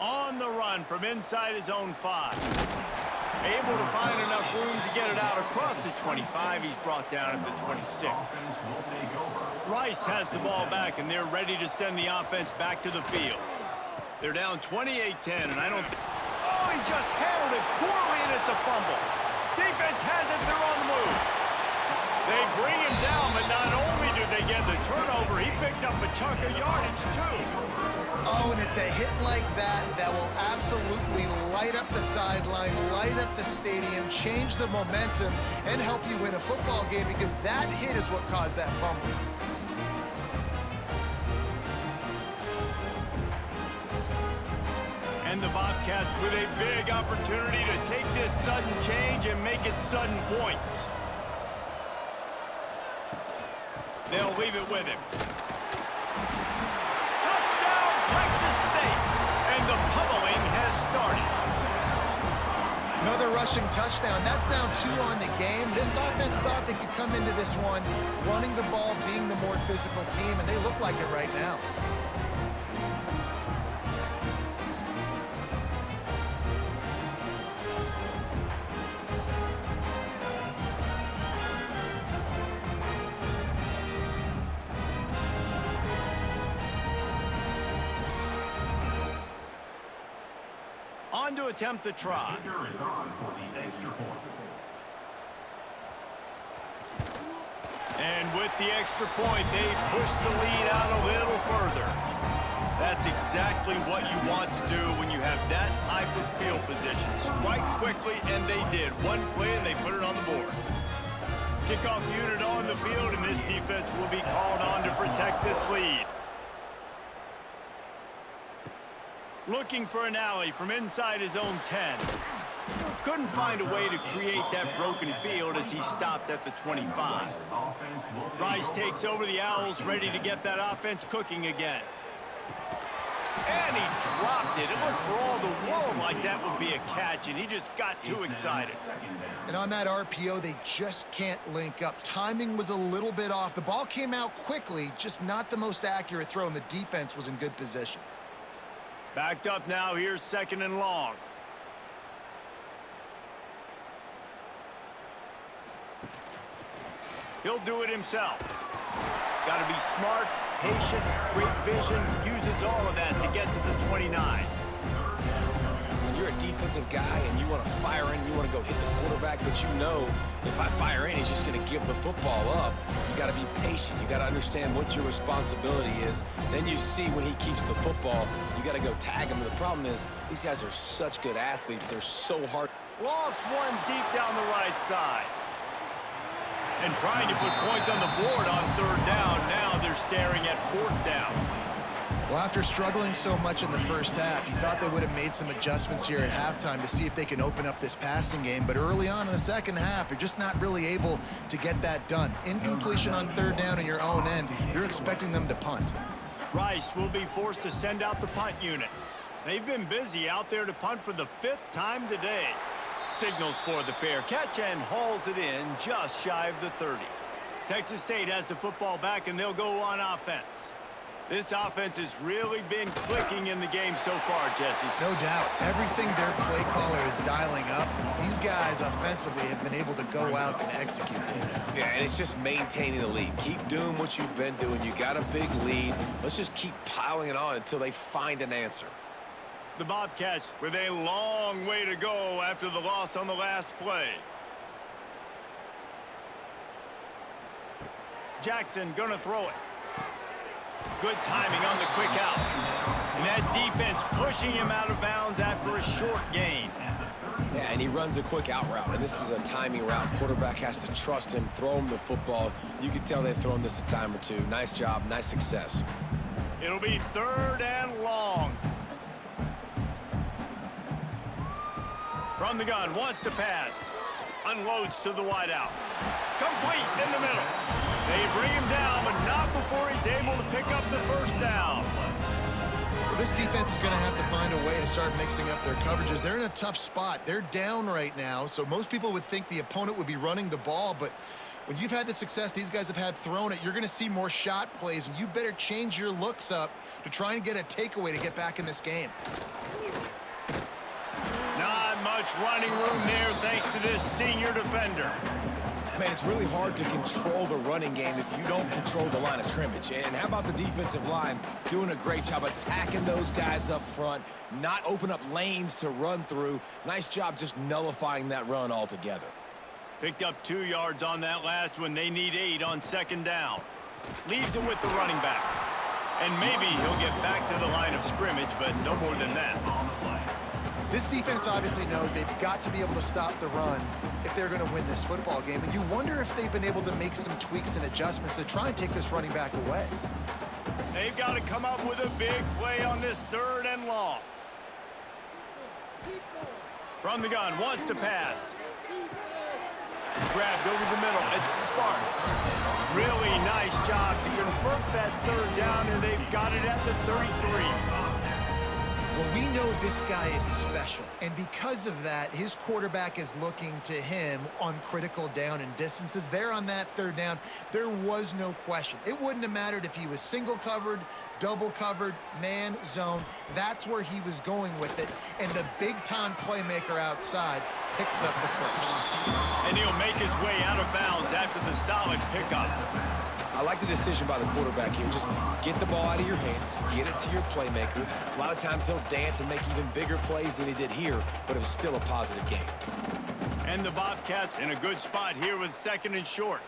On the run from inside his own 5. Able to find enough room to get it out across the 25. He's brought down at the 26. Rice has the ball back, and they're ready to send the offense back to the field. They're down 28-10, and I don't think... Oh, he just handled it poorly, and it's a fumble. Defense has it. They're on the move. They bring him down, but not only do they get the turnover, he picked up a chunk of yardage, too. Oh, and it's a hit like that that will absolutely light up the sideline, light up the stadium, change the momentum, and help you win a football game, because that hit is what caused that fumble. And the Bobcats with a big opportunity to take this sudden change and make it sudden points. They'll leave it with him. Touchdown, Texas State! And the pummeling has started. Another rushing touchdown. That's now 2 on the game. This offense thought they could come into this one running the ball, being the more physical team, and they look like it right now. On to attempt the try. And with the extra point, they push the lead out a little further. That's exactly what you want to do when you have that type of field position. Strike quickly, and they did. One play, and they put it on the board. Kickoff unit on the field, and this defense will be called on to protect this lead. Looking for an alley from inside his own 10. Couldn't find a way to create that broken field as he stopped at the 25. Rice takes over the Owls, ready to get that offense cooking again. And he dropped it. It looked for all the world like that would be a catch, and he just got too excited. And on that RPO, they just can't link up. Timing was a little bit off. The ball came out quickly, just not the most accurate throw, and the defense was in good position. Backed up now, here's 2nd and long. He'll do it himself. Got to be smart, patient, great vision, uses all of that to get to the 29. When you're a defensive guy and you want to fire in, you want to go hit the quarterback, but you know if I fire in, he's just going to give the football up. You got to be patient. You got to understand what your responsibility is. Then you see when he keeps the football, you got to go tag him. The problem is these guys are such good athletes. They're so hard. Lost one deep down the right side. And trying to put points on the board on 3rd down. Now they're staring at 4th down. Well, after struggling so much in the first half, you thought they would have made some adjustments here at halftime to see if they can open up this passing game. But early on in the second half, you're just not really able to get that done. Incompletion on 3rd down in your own end, you're expecting them to punt. Rice will be forced to send out the punt unit. They've been busy out there to punt for the 5th time today. Signals for the fair catch and hauls it in just shy of the 30. Texas State has the football back, and they'll go on offense. This offense has really been clicking in the game so far, Jesse. No doubt. Everything their play caller is dialing up, these guys offensively have been able to go out and execute. Yeah, and it's just maintaining the lead. Keep doing what you've been doing. You got a big lead. Let's just keep piling it on until they find an answer. The Bobcats with a long way to go after the loss on the last play. Jackson gonna throw it. Good timing on the quick out. And that defense pushing him out of bounds after a short gain. Yeah, and he runs a quick out route, and this is a timing route. Quarterback has to trust him, throw him the football. You can tell they've thrown this a time or two. Nice job, nice success. It'll be 3rd and long. From the gun, wants to pass. Unloads to the wideout. Complete in the middle. They bring him down, but not before he's able to pick up the 1st down. Well, this defense is going to have to find a way to start mixing up their coverages. They're in a tough spot. They're down right now, so most people would think the opponent would be running the ball, but when you've had the success these guys have had throwing it, you're going to see more shot plays, and you better change your looks up to try and get a takeaway to get back in this game. Not much running room there thanks to this senior defender. Man, it's really hard to control the running game if you don't control the line of scrimmage. And how about the defensive line doing a great job attacking those guys up front, not open up lanes to run through. Nice job just nullifying that run altogether. Picked up 2 yards on that last one. They need 8 on 2nd down. Leaves it with the running back. And maybe he'll get back to the line of scrimmage, but no more than that. This defense obviously knows they've got to be able to stop the run if they're going to win this football game. And you wonder if they've been able to make some tweaks and adjustments to try and take this running back away. They've got to come up with a big play on this 3rd and long. From the gun, wants to pass. Grabbed over the middle. It's Sparks. Really nice job to convert that 3rd down, and they've got it at the 33. Well, we know this guy is special, and because of that, his quarterback is looking to him on critical down and distances. There on that 3rd down, there was no question. It wouldn't have mattered if he was single covered, double covered, man, zone. That's where he was going with it, and the big-time playmaker outside picks up the 1st. And he'll make his way out of bounds after the solid pickup. I like the decision by the quarterback here. Just get the ball out of your hands, get it to your playmaker. A lot of times he'll dance and make even bigger plays than he did here, but it was still a positive game. And the Bobcats in a good spot here with 2nd and short.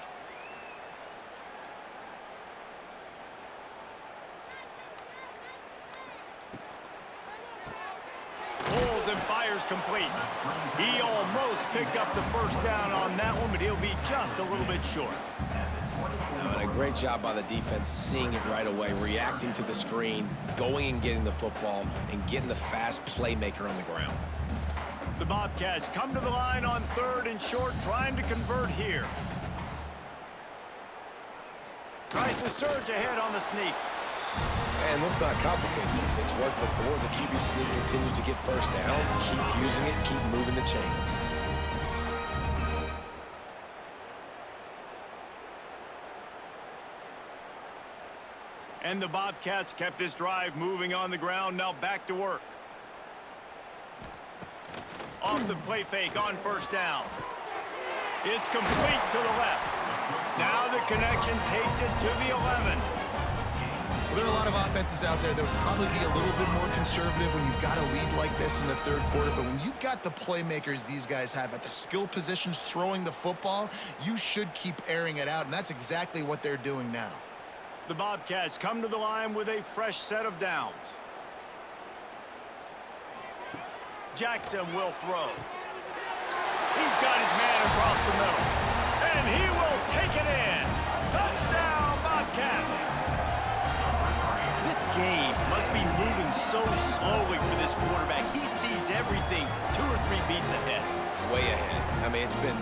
Pulls and fires complete. He almost picked up the 1st down on that one, but he'll be just a little bit short. And a great job by the defense seeing it right away, reacting to the screen, going and getting the football, and getting the fast playmaker on the ground. The Bobcats come to the line on 3rd and short, trying to convert here. Tries to surge ahead on the sneak. And let's not complicate this. It's worked before. The QB sneak continues to get 1st downs. Keep using it. Keep moving the chains. And the Bobcats kept this drive moving on the ground. Now back to work. Off the play fake on 1st down. It's complete to the left. Now the connection takes it to the 11. Well, there are a lot of offenses out there that would probably be a little bit more conservative when you've got a lead like this in the third quarter. But when you've got the playmakers these guys have at the skill positions throwing the football, you should keep airing it out. And that's exactly what they're doing now. The Bobcats come to the line with a fresh set of downs. Jackson will throw. He's got his man across the middle. And he will take it in. Touchdown, Bobcats. This game must be moving so slowly for this quarterback. He sees everything 2 or 3 beats ahead. Way ahead. I mean, it's been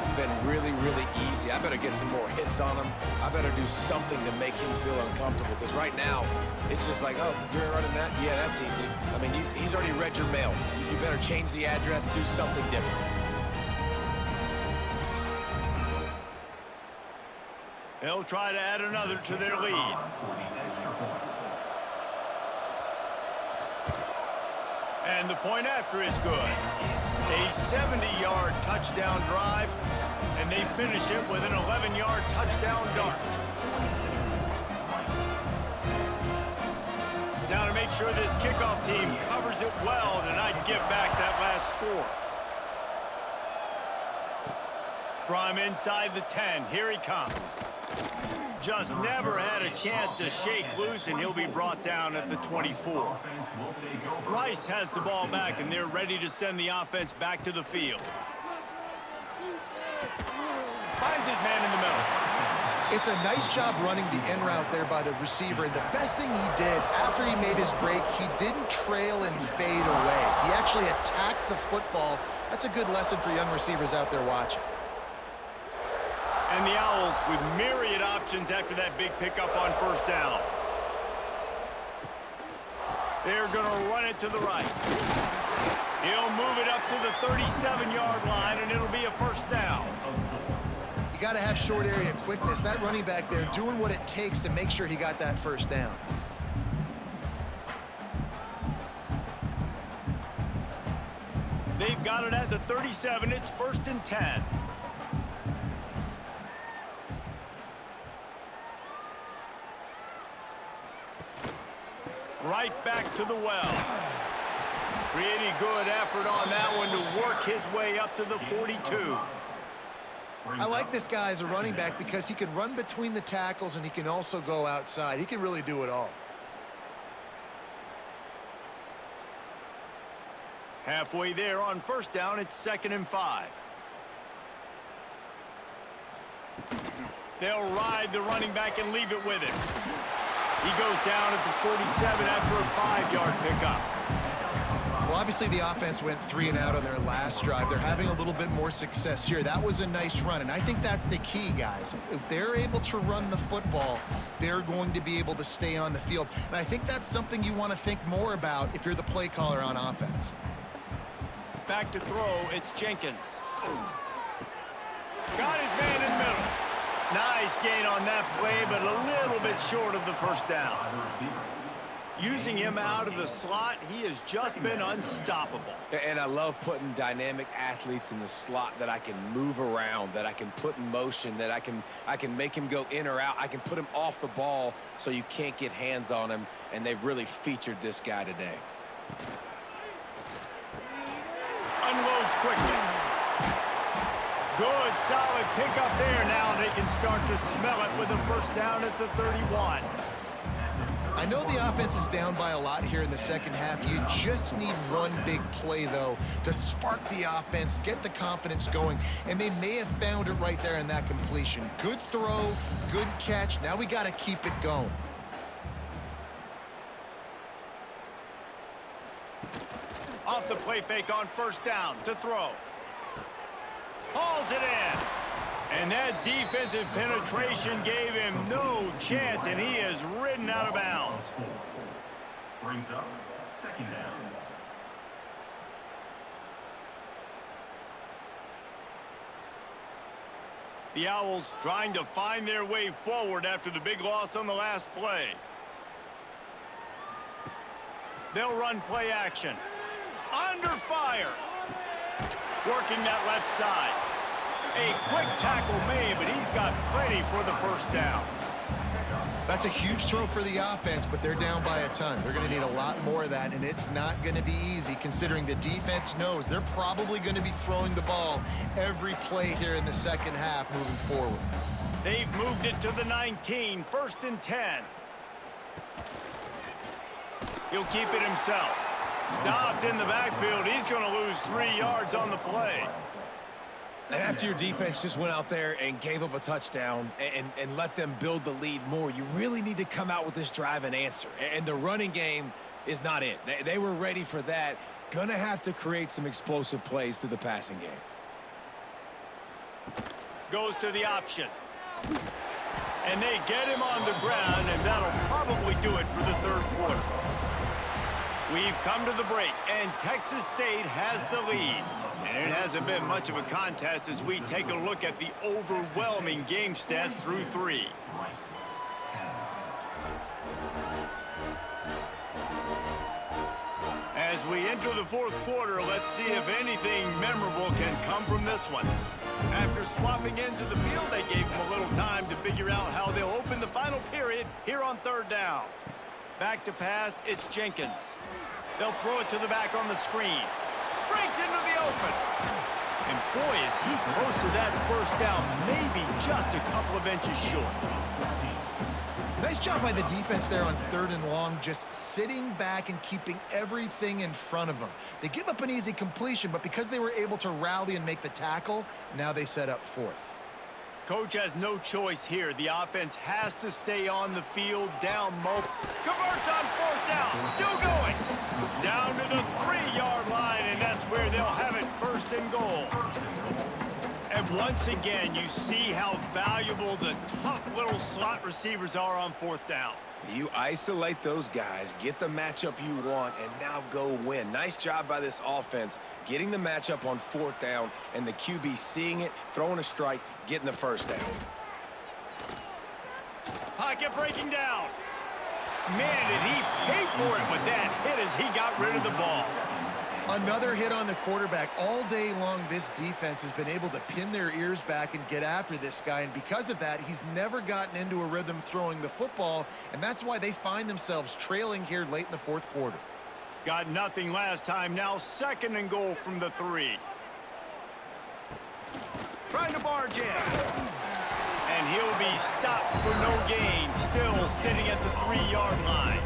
really, really easy. I better get some more hits on him. I better do something to make him feel uncomfortable, because right now, it's just like, oh, you're running that? Yeah, that's easy. I mean, he's already read your mail. You better change the address, do something different. They'll try to add another to their lead. And the point after is good. A 70-yard touchdown drive, and they finish it with an 11-yard touchdown dart. Now to make sure this kickoff team covers it well and not give back that last score. From inside the 10, here he comes. Just never had a chance to shake loose, and he'll be brought down at the 24. Rice has the ball back, and they're ready to send the offense back to the field. Finds his man in the middle. It's a nice job running the in route there by the receiver. And the best thing he did after he made his break, he didn't trail and fade away. He actually attacked the football. That's a good lesson for young receivers out there watching. And the Owls with myriad options after that big pickup on first down. They're going to run it to the right. He'll move it up to the 37-yard line, and it'll be a first down. You got to have short area quickness. That running back there doing what it takes to make sure he got that first down. They've got it at the 37. It's 1st and 10. Right back to the well. Pretty good effort on that one to work his way up to the 42. I like this guy as a running back because he can run between the tackles and he can also go outside. He can really do it all. Halfway there on first down, it's 2nd and 5. They'll ride the running back and leave it with him. He goes down at the 47 after a 5-yard pickup. Well, obviously the offense went 3 and out on their last drive. They're having a little bit more success here. That was a nice run, and I think that's the key, guys. If they're able to run the football, they're going to be able to stay on the field. And I think that's something you want to think more about if you're the play caller on offense. Back to throw, it's Jenkins. Got his man in the middle. Nice gain on that play, but a little bit short of the first down. Using him out of the slot, he has just been unstoppable. And I love putting dynamic athletes in the slot that I can move around, that I can put in motion, that I can make him go in or out. I can put him off the ball so you can't get hands on him, and they've really featured this guy today. Unloads quickly. Good, solid pickup there. Now they can start to smell it with a first down at the 31. I know the offense is down by a lot here in the second half. You just need one big play, though, to spark the offense, get the confidence going, and they may have found it right there in that completion. Good throw, good catch. Now we got to keep it going. Off the play fake on first down to throw. Hauls it in. And that defensive penetration gave him no chance, and he is ridden out of bounds. Brings up 2nd down. The Owls trying to find their way forward after the big loss on the last play. They'll run play action. Under fire. Working that left side. A quick tackle made, but he's got plenty for the first down. That's a huge throw for the offense, but they're down by a ton. They're going to need a lot more of that, and it's not going to be easy considering the defense knows they're probably going to be throwing the ball every play here in the second half moving forward. They've moved it to the 19, 1st and 10. He'll keep it himself. Stopped in the backfield. He's going to lose 3 yards on the play. And after your defense just went out there and gave up a touchdown and let them build the lead more, you really need to come out with this drive and answer. And the running game is not it. They were ready for that. Gonna have to create some explosive plays through the passing game. Goes to the option. And they get him on the ground, and that'll probably do it for the third quarter. We've come to the break, and Texas State has the lead. And it hasn't been much of a contest as we take a look at the overwhelming game stats through 3. As we enter the fourth quarter, let's see if anything memorable can come from this one. After swapping into the field, they gave him a little time to figure out how they'll open the final period here on 3rd down. Back to pass, it's Jenkins. They'll throw it to the back on the screen. Breaks into the open. And boy, is he close to that first down, maybe just a couple of inches short. Nice job by the defense there on 3rd and long, just sitting back and keeping everything in front of them. They give up an easy completion, but because they were able to rally and make the tackle, now they set up 4th. Coach has no choice here. The offense has to stay on the field, down multiple. Converts on 4th down, still going. Down to the 3-yard line, and that's where they'll have it, 1st and goal. And once again, you see how valuable the tough little slot receivers are on 4th down. You isolate those guys, get the matchup you want, and now go win. Nice job by this offense, getting the matchup on 4th down, and the QB seeing it, throwing a strike, getting the first down. Pocket breaking down. Man, did he pay for it with that hit as he got rid of the ball. Another hit on the quarterback. All day long, this defense has been able to pin their ears back and get after this guy, and because of that, he's never gotten into a rhythm throwing the football, and that's why they find themselves trailing here late in the 4th quarter. Got nothing last time. Now 2nd and goal from the 3. Trying to barge in. And he'll be stopped for no gain, still sitting at the 3-yard line.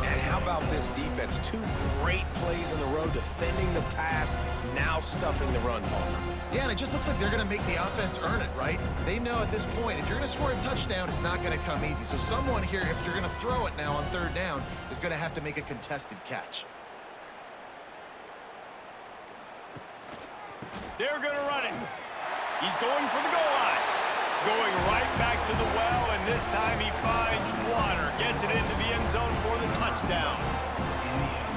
And how about this defense? 2 great plays in a row, defending the pass, now stuffing the run ball. Yeah, and it just looks like they're going to make the offense earn it, right? They know at this point, if you're going to score a touchdown, it's not going to come easy. So someone here, if you're going to throw it now on 3rd down, is going to have to make a contested catch. They're going to run it. He's going for the goal line. Going right back to the well, and this time he finds water. Gets it into the end zone for the touchdown.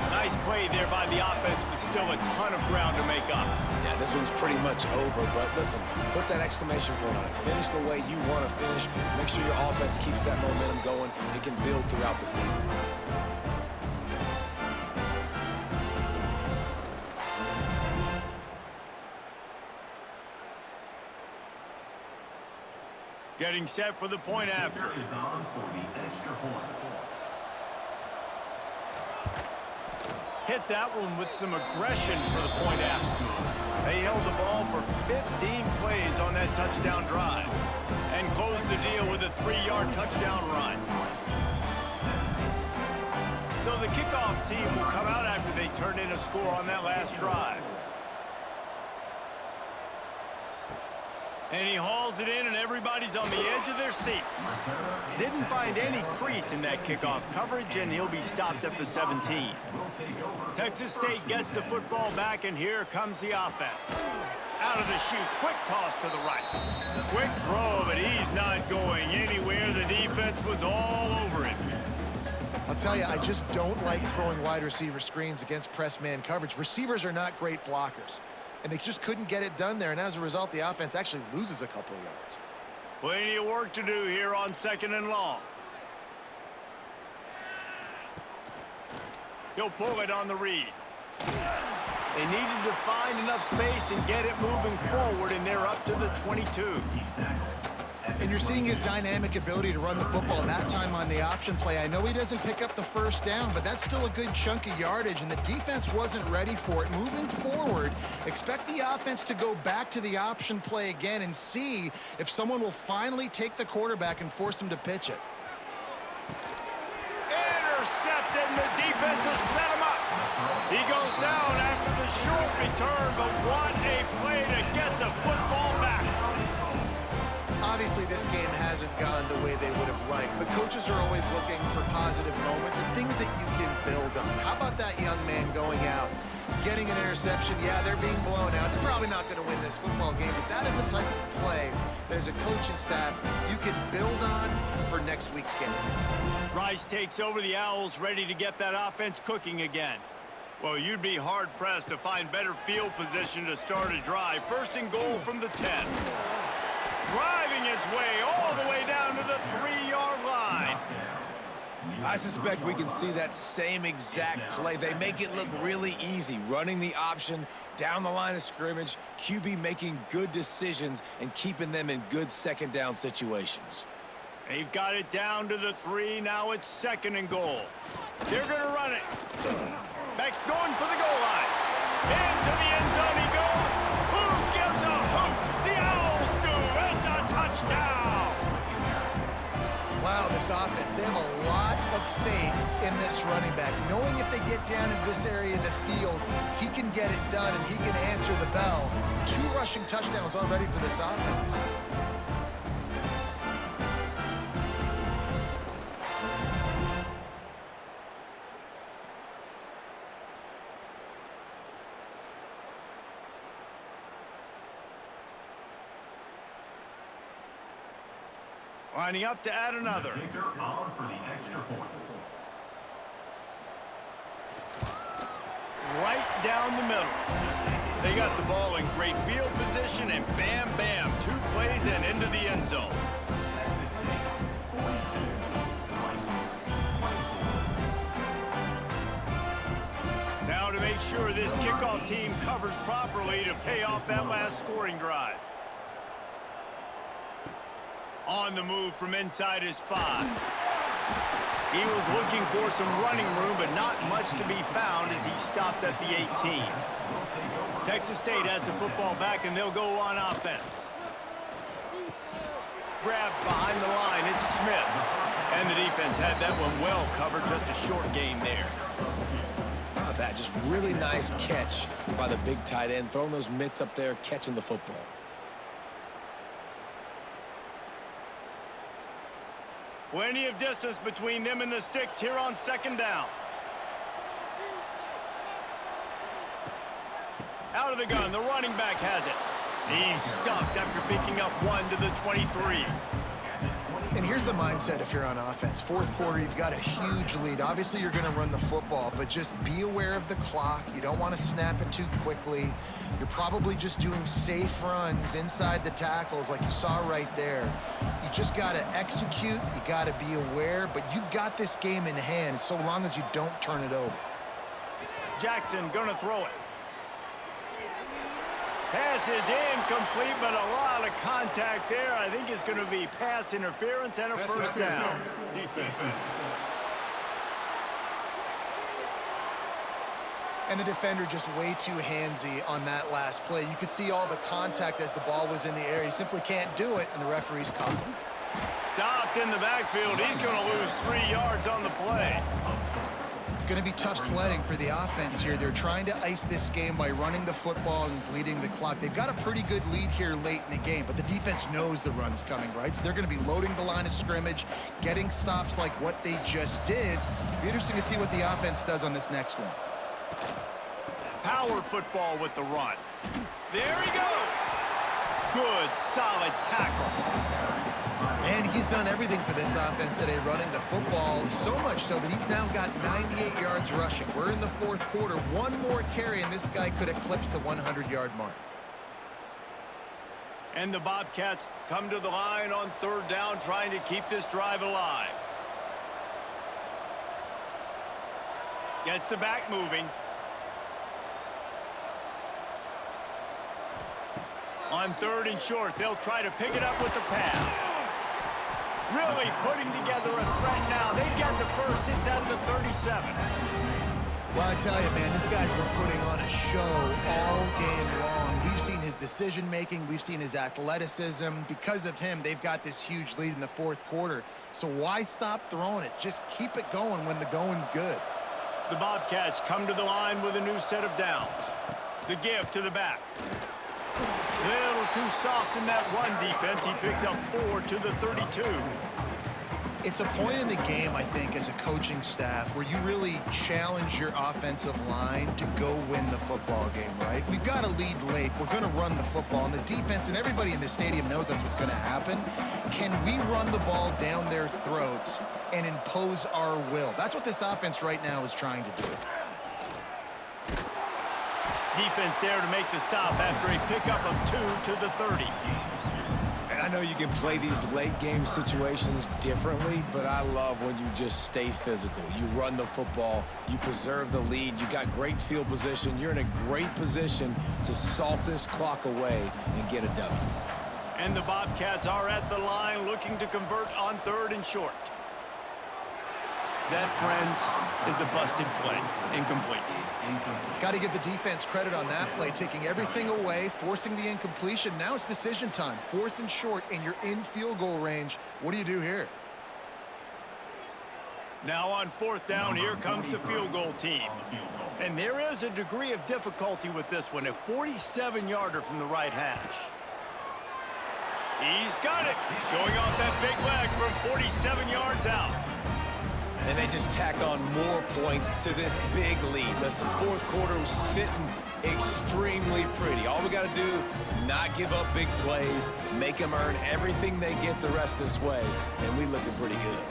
Nice play there by the offense, but still a ton of ground to make up. Yeah, this one's pretty much over, but listen, put that exclamation point on it. Finish the way you want to finish. Make sure your offense keeps that momentum going. It can build throughout the season. Getting set for the point after. Is on for the extra point. Hit that one with some aggression for the point after. They held the ball for 15 plays on that touchdown drive and closed the deal with a 3-yard touchdown run. So the kickoff team will come out after they turn in a score on that last drive. And he hauls it in, and everybody's on the edge of their seats. Didn't find any crease in that kickoff coverage, and he'll be stopped at the 17. Texas State gets the football back, and here comes the offense. Out of the chute, quick toss to the right. Quick throw, but he's not going anywhere. The defense was all over him. I'll tell you, I just don't like throwing wide receiver screens against press man coverage. Receivers are not great blockers. And they just couldn't get it done there, and as a result, the offense actually loses a couple of yards. Plenty of work to do here on 2nd and long. He'll pull it on the read. They needed to find enough space and get it moving forward, and they're up to the 22. And you're seeing his dynamic ability to run the football, that time on the option play. I know he doesn't pick up the first down, but that's still a good chunk of yardage, and the defense wasn't ready for it. Moving forward, expect the offense to go back to the option play again and see if someone will finally take the quarterback and force him to pitch it. Intercepted, and the defense has set him up. He goes down after the short return, but what a play to get the football back. Obviously, this game hasn't gone the way they would have liked, but coaches are always looking for positive moments and things that you can build on. How about that young man going out, getting an interception? Yeah, they're being blown out. They're probably not going to win this football game, but that is the type of play that as a coaching staff you can build on for next week's game. Rice takes over the Owls, ready to get that offense cooking again. Well, you'd be hard-pressed to find better field position to start a drive. First and goal from the 10. Driving his way all the way down to the 3-yard line. I suspect we can see that same exact play. They make it look really easy, running the option down the line of scrimmage, QB making good decisions and keeping them in good second down situations. They've got it down to the 3. Now it's second and goal. They're going to run it. Beck's going for the goal line. Into the end zone he goes. Who gives a hoot? The Owls do. It's a touchdown. Wow, this offense, they have a lot of faith in this running back. Knowing if they get down in this area of the field, he can get it done and he can answer the bell. 2 rushing touchdowns already for this offense. Lining up to add another. Kicker on for the extra point. Right down the middle. They got the ball in great field position, and bam, bam, 2 plays and into the end zone. Texas State 42, Rice 24. Now to make sure this kickoff team covers properly to pay off that last scoring drive. On the move from inside his 5. He was looking for some running room, but not much to be found as he stopped at the 18. Texas State has the football back, and they'll go on offense. Grabbed behind the line, it's Smith. And the defense had that one well covered, just a short gain there. Oh, that just really nice catch by the big tight end, throwing those mitts up there, catching the football. Plenty of distance between them and the sticks here on second down. Out of the gun, the running back has it. He's stuffed after picking up 1 to the 23. And here's the mindset if you're on offense. 4th quarter, you've got a huge lead. Obviously, you're going to run the football, but just be aware of the clock. You don't want to snap it too quickly. You're probably just doing safe runs inside the tackles like you saw right there. You just got to execute. You got to be aware, but you've got this game in hand so long as you don't turn it over. Jackson going to throw it. Pass is incomplete, but a lot of contact there. I think it's going to be pass interference and a first down. And the defender just way too handsy on that last play. You could see all the contact as the ball was in the air. He simply can't do it, and the referee's caught him. Stopped in the backfield. He's going to lose 3 yards on the play. It's going to be tough sledding for the offense here. They're trying to ice this game by running the football and bleeding the clock. They've got a pretty good lead here late in the game, but the defense knows the run's coming, right? So they're going to be loading the line of scrimmage, getting stops like what they just did. It'll be interesting to see what the offense does on this next one. Power football with the run. There he goes. Good, solid tackle. And he's done everything for this offense today, running the football, so much so that he's now got 98 yards rushing. We're in the 4th quarter. 1 more carry, and this guy could eclipse the 100-yard mark. And the Bobcats come to the line on 3rd down, trying to keep this drive alive. Gets the back moving. On 3rd and short, they'll try to pick it up with the pass. Really putting together a threat now. They get the first hits out of the 37. Well, I tell you, man, this guy's been putting on a show all game long. We've seen his decision-making. We've seen his athleticism. Because of him, they've got this huge lead in the 4th quarter. So why stop throwing it? Just keep it going when the going's good. The Bobcats come to the line with a new set of downs. The give to the back. A little too soft in that run defense. He picks up 4 to the 32. It's a point in the game, I think, as a coaching staff where you really challenge your offensive line to go win the football game, right? We've got to lead late. We're going to run the football. And the defense and everybody in the stadium knows that's what's going to happen. Can we run the ball down their throats and impose our will? That's what this offense right now is trying to do. Defense there to make the stop after a pickup of 2 to the 30. And I know you can play these late game situations differently, but I love when you just stay physical. You run the football, you preserve the lead, you got great field position, you're in a great position to salt this clock away and get a W. And the Bobcats are at the line looking to convert on 3rd and short. That, friends, is a busted play. Incomplete. Got to give the defense credit on that play, taking everything away, forcing the incompletion. Now it's decision time. 4th and short, and you're in field goal range. What do you do here? Now on 4th down, here comes the field goal team. And there is a degree of difficulty with this one, a 47-yarder from the right hash. He's got it, showing off that big leg from 47 yards out. And they just tack on more points to this big lead. Listen, 4th quarter was sitting extremely pretty. All we got to do, not give up big plays, make them earn everything they get the rest this way, and we looking pretty good.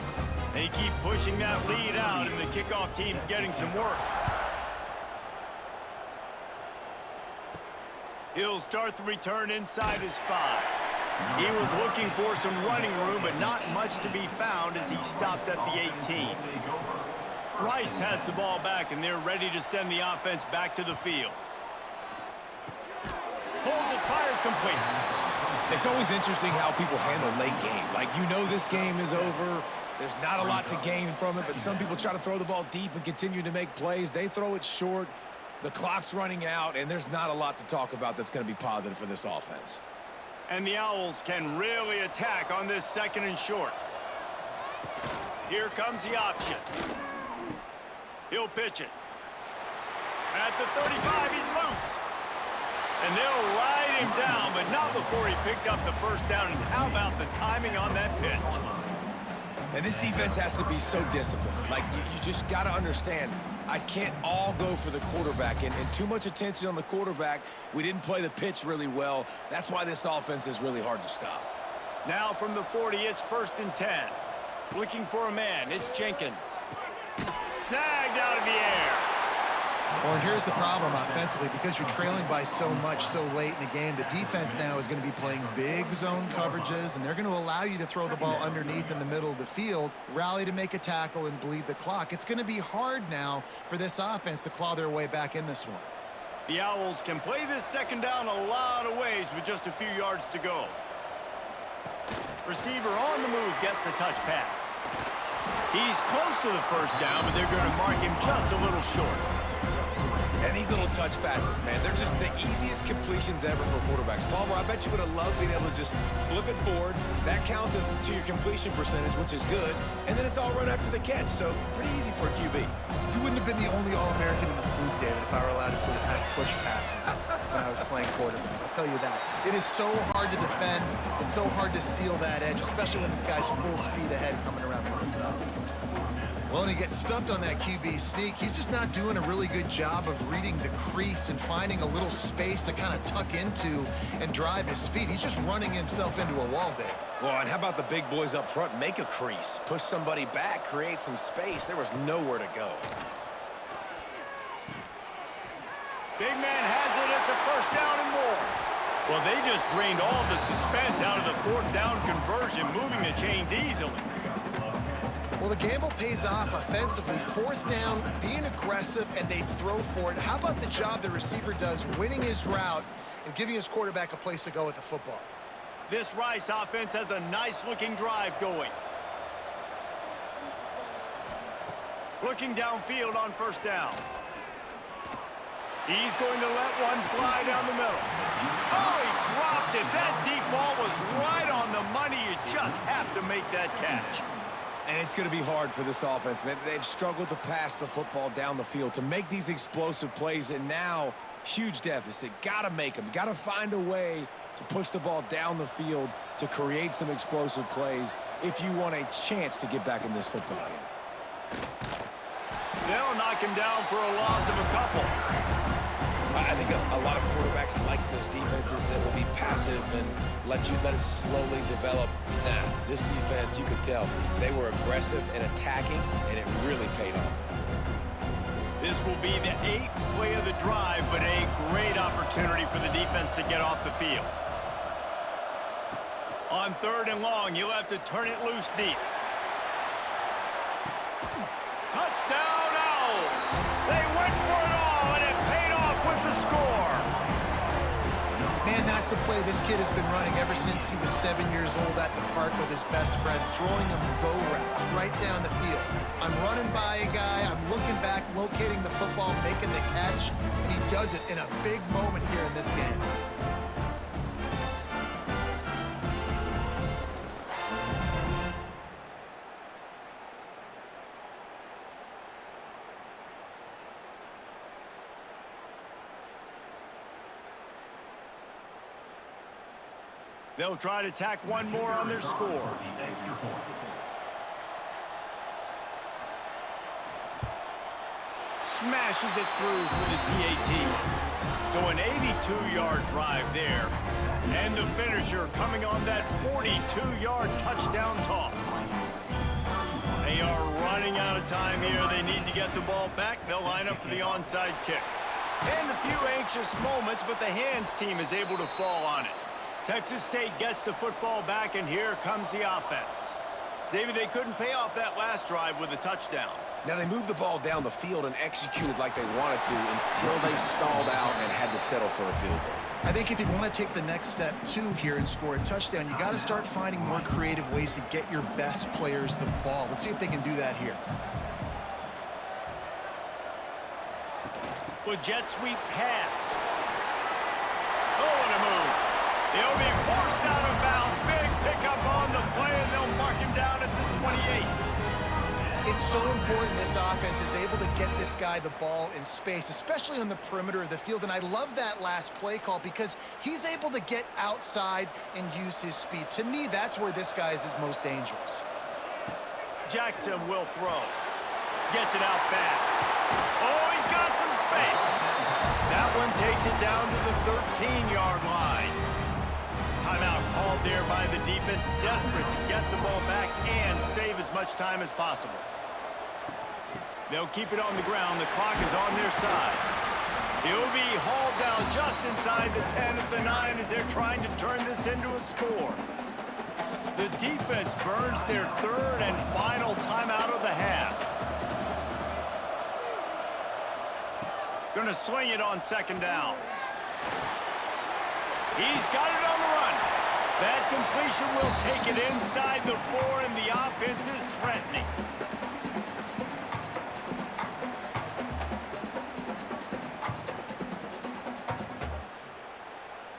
They keep pushing that lead out, and the kickoff team's getting some work. He'll start the return inside his 5. He was looking for some running room, but not much to be found as he stopped at the 18. Rice has the ball back, and they're ready to send the offense back to the field. Pulls it, fired, complete. It's always interesting how people handle late game. Like, you know this game is over. There's not a lot to gain from it, but some people try to throw the ball deep and continue to make plays. They throw it short. The clock's running out, and there's not a lot to talk about that's going to be positive for this offense. And the Owls can really attack on this 2nd and short. Here comes the option. He'll pitch it. At the 35, he's loose. And they'll ride him down, but not before he picks up the 1st down. And how about the timing on that pitch? And this defense has to be so disciplined. Like, you just got to understand, I can't all go for the quarterback, and too much attention on the quarterback. We didn't play the pitch really well. That's why this offense is really hard to stop. Now from the 40, it's 1st and 10. Looking for a man, it's Jenkins. Snagged out of the air. Well, and here's the problem offensively. Because you're trailing by so much so late in the game, the defense now is going to be playing big zone coverages, and they're going to allow you to throw the ball underneath in the middle of the field, rally to make a tackle, and bleed the clock. It's going to be hard now for this offense to claw their way back in this one. The Owls can play this 2nd down a lot of ways with just a few yards to go. Receiver on the move gets the touch pass. He's close to the 1st down, but they're going to mark him just a little short. And these little touch passes, man, they're just the easiest completions ever for quarterbacks. Palmer, I bet you would have loved being able to just flip it forward. That counts as to your completion percentage, which is good. And then it's all run after the catch, so pretty easy for a QB. You wouldn't have been the only All-American in this booth, David, if I were allowed to have push passes when I was playing quarterback. I'll tell you that. It is so hard to defend. It's so hard to seal that edge, especially when this guy's full speed ahead coming around the outside. Well, and he gets stuffed on that QB sneak. He's just not doing a really good job of reading the crease and finding a little space to kind of tuck into and drive his feet. He's just running himself into a wall there. Well, and how about the big boys up front? Make a crease, push somebody back, create some space. There was nowhere to go. Big man has it. It's a 1st down and more. Well, they just drained all the suspense out of the 4th down conversion, moving the chains easily. Well, the gamble pays off offensively. 4th down, being aggressive, and they throw for it. How about the job the receiver does winning his route and giving his quarterback a place to go with the football. This Rice offense has a nice-looking drive going. Looking downfield on first down. He's going to let one fly down the middle. Oh, he dropped it. That deep ball was right on the money. You just have to make that catch. And it's going to be hard for this offense, man. They've struggled to pass the football down the field, to make these explosive plays, and now huge deficit. Got to make them. Got to find a way to push the ball down the field to create some explosive plays if you want a chance to get back in this football game. They'll knock him down for a loss of a couple. I think a lot of quarterbacks like those defenses that will be passive and let it slowly develop. Nah, this defense, you could tell, they were aggressive and attacking, and it really paid off. This will be the 8th play of the drive, but a great opportunity for the defense to get off the field. On 3rd and long, you'll have to turn it loose deep. Touchdown Owls! They went for it all, and it paid off with the score. Man, that's a play this kid has been running ever since he was 7 years old at the park with his best friend, throwing him go routes right down the field. I'm running by a guy, I'm looking back, locating the football, making the catch, and he does it in a big moment here in this game. They'll try to tack one more on their score. The extra point. Smashes it through for the PAT. So an 82-yard drive there. And the finisher coming on that 42-yard touchdown toss. They are running out of time here. They need to get the ball back. They'll line up for the onside kick. And a few anxious moments, but the hands team is able to fall on it. Texas State gets the football back, and here comes the offense. David, they couldn't pay off that last drive with a touchdown. Now, they moved the ball down the field and executed like they wanted to until they stalled out and had to settle for a field goal. I think if you want to take the next step, too, here and score a touchdown, you got to start finding more creative ways to get your best players the ball. Let's see if they can do that here. With jet sweep pass. Oh, what a move. He'll be forced out of bounds. Big pickup on the play, and they'll mark him down at the 28. It's so important this offense is able to get this guy the ball in space, especially on the perimeter of the field. And I love that last play call because he's able to get outside and use his speed. To me, that's where this guy is his most dangerous. Jackson will throw. Gets it out fast. Oh, he's got some space. That one takes it down to the 13-yard line. Timeout called there by the defense, desperate to get the ball back and save as much time as possible. They'll keep it on the ground. The clock is on their side. He'll be hauled down just inside the 10 at the 9 as they're trying to turn this into a score. The defense burns their 3rd and final timeout of the half. Gonna swing it on 2nd down. He's got it on the run. That completion will take it inside the 4, and the offense is threatening.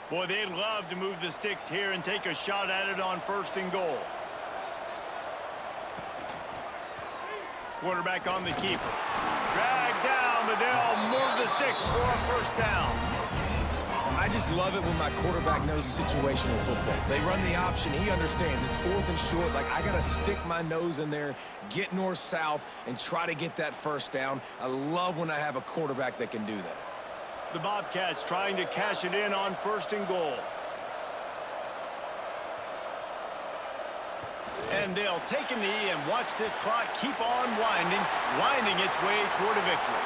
Boy, they'd love to move the sticks here and take a shot at it on 1st and goal. Quarterback on the keeper. Dragged down, but they'll move the sticks for a 1st down. I just love it when my quarterback knows situational football. They run the option. He understands. It's 4th and short. Like, I got to stick my nose in there, get north-south, and try to get that 1st down. I love when I have a quarterback that can do that. The Bobcats trying to cash it in on 1st and goal. And they'll take a knee and watch this clock keep on winding its way toward a victory.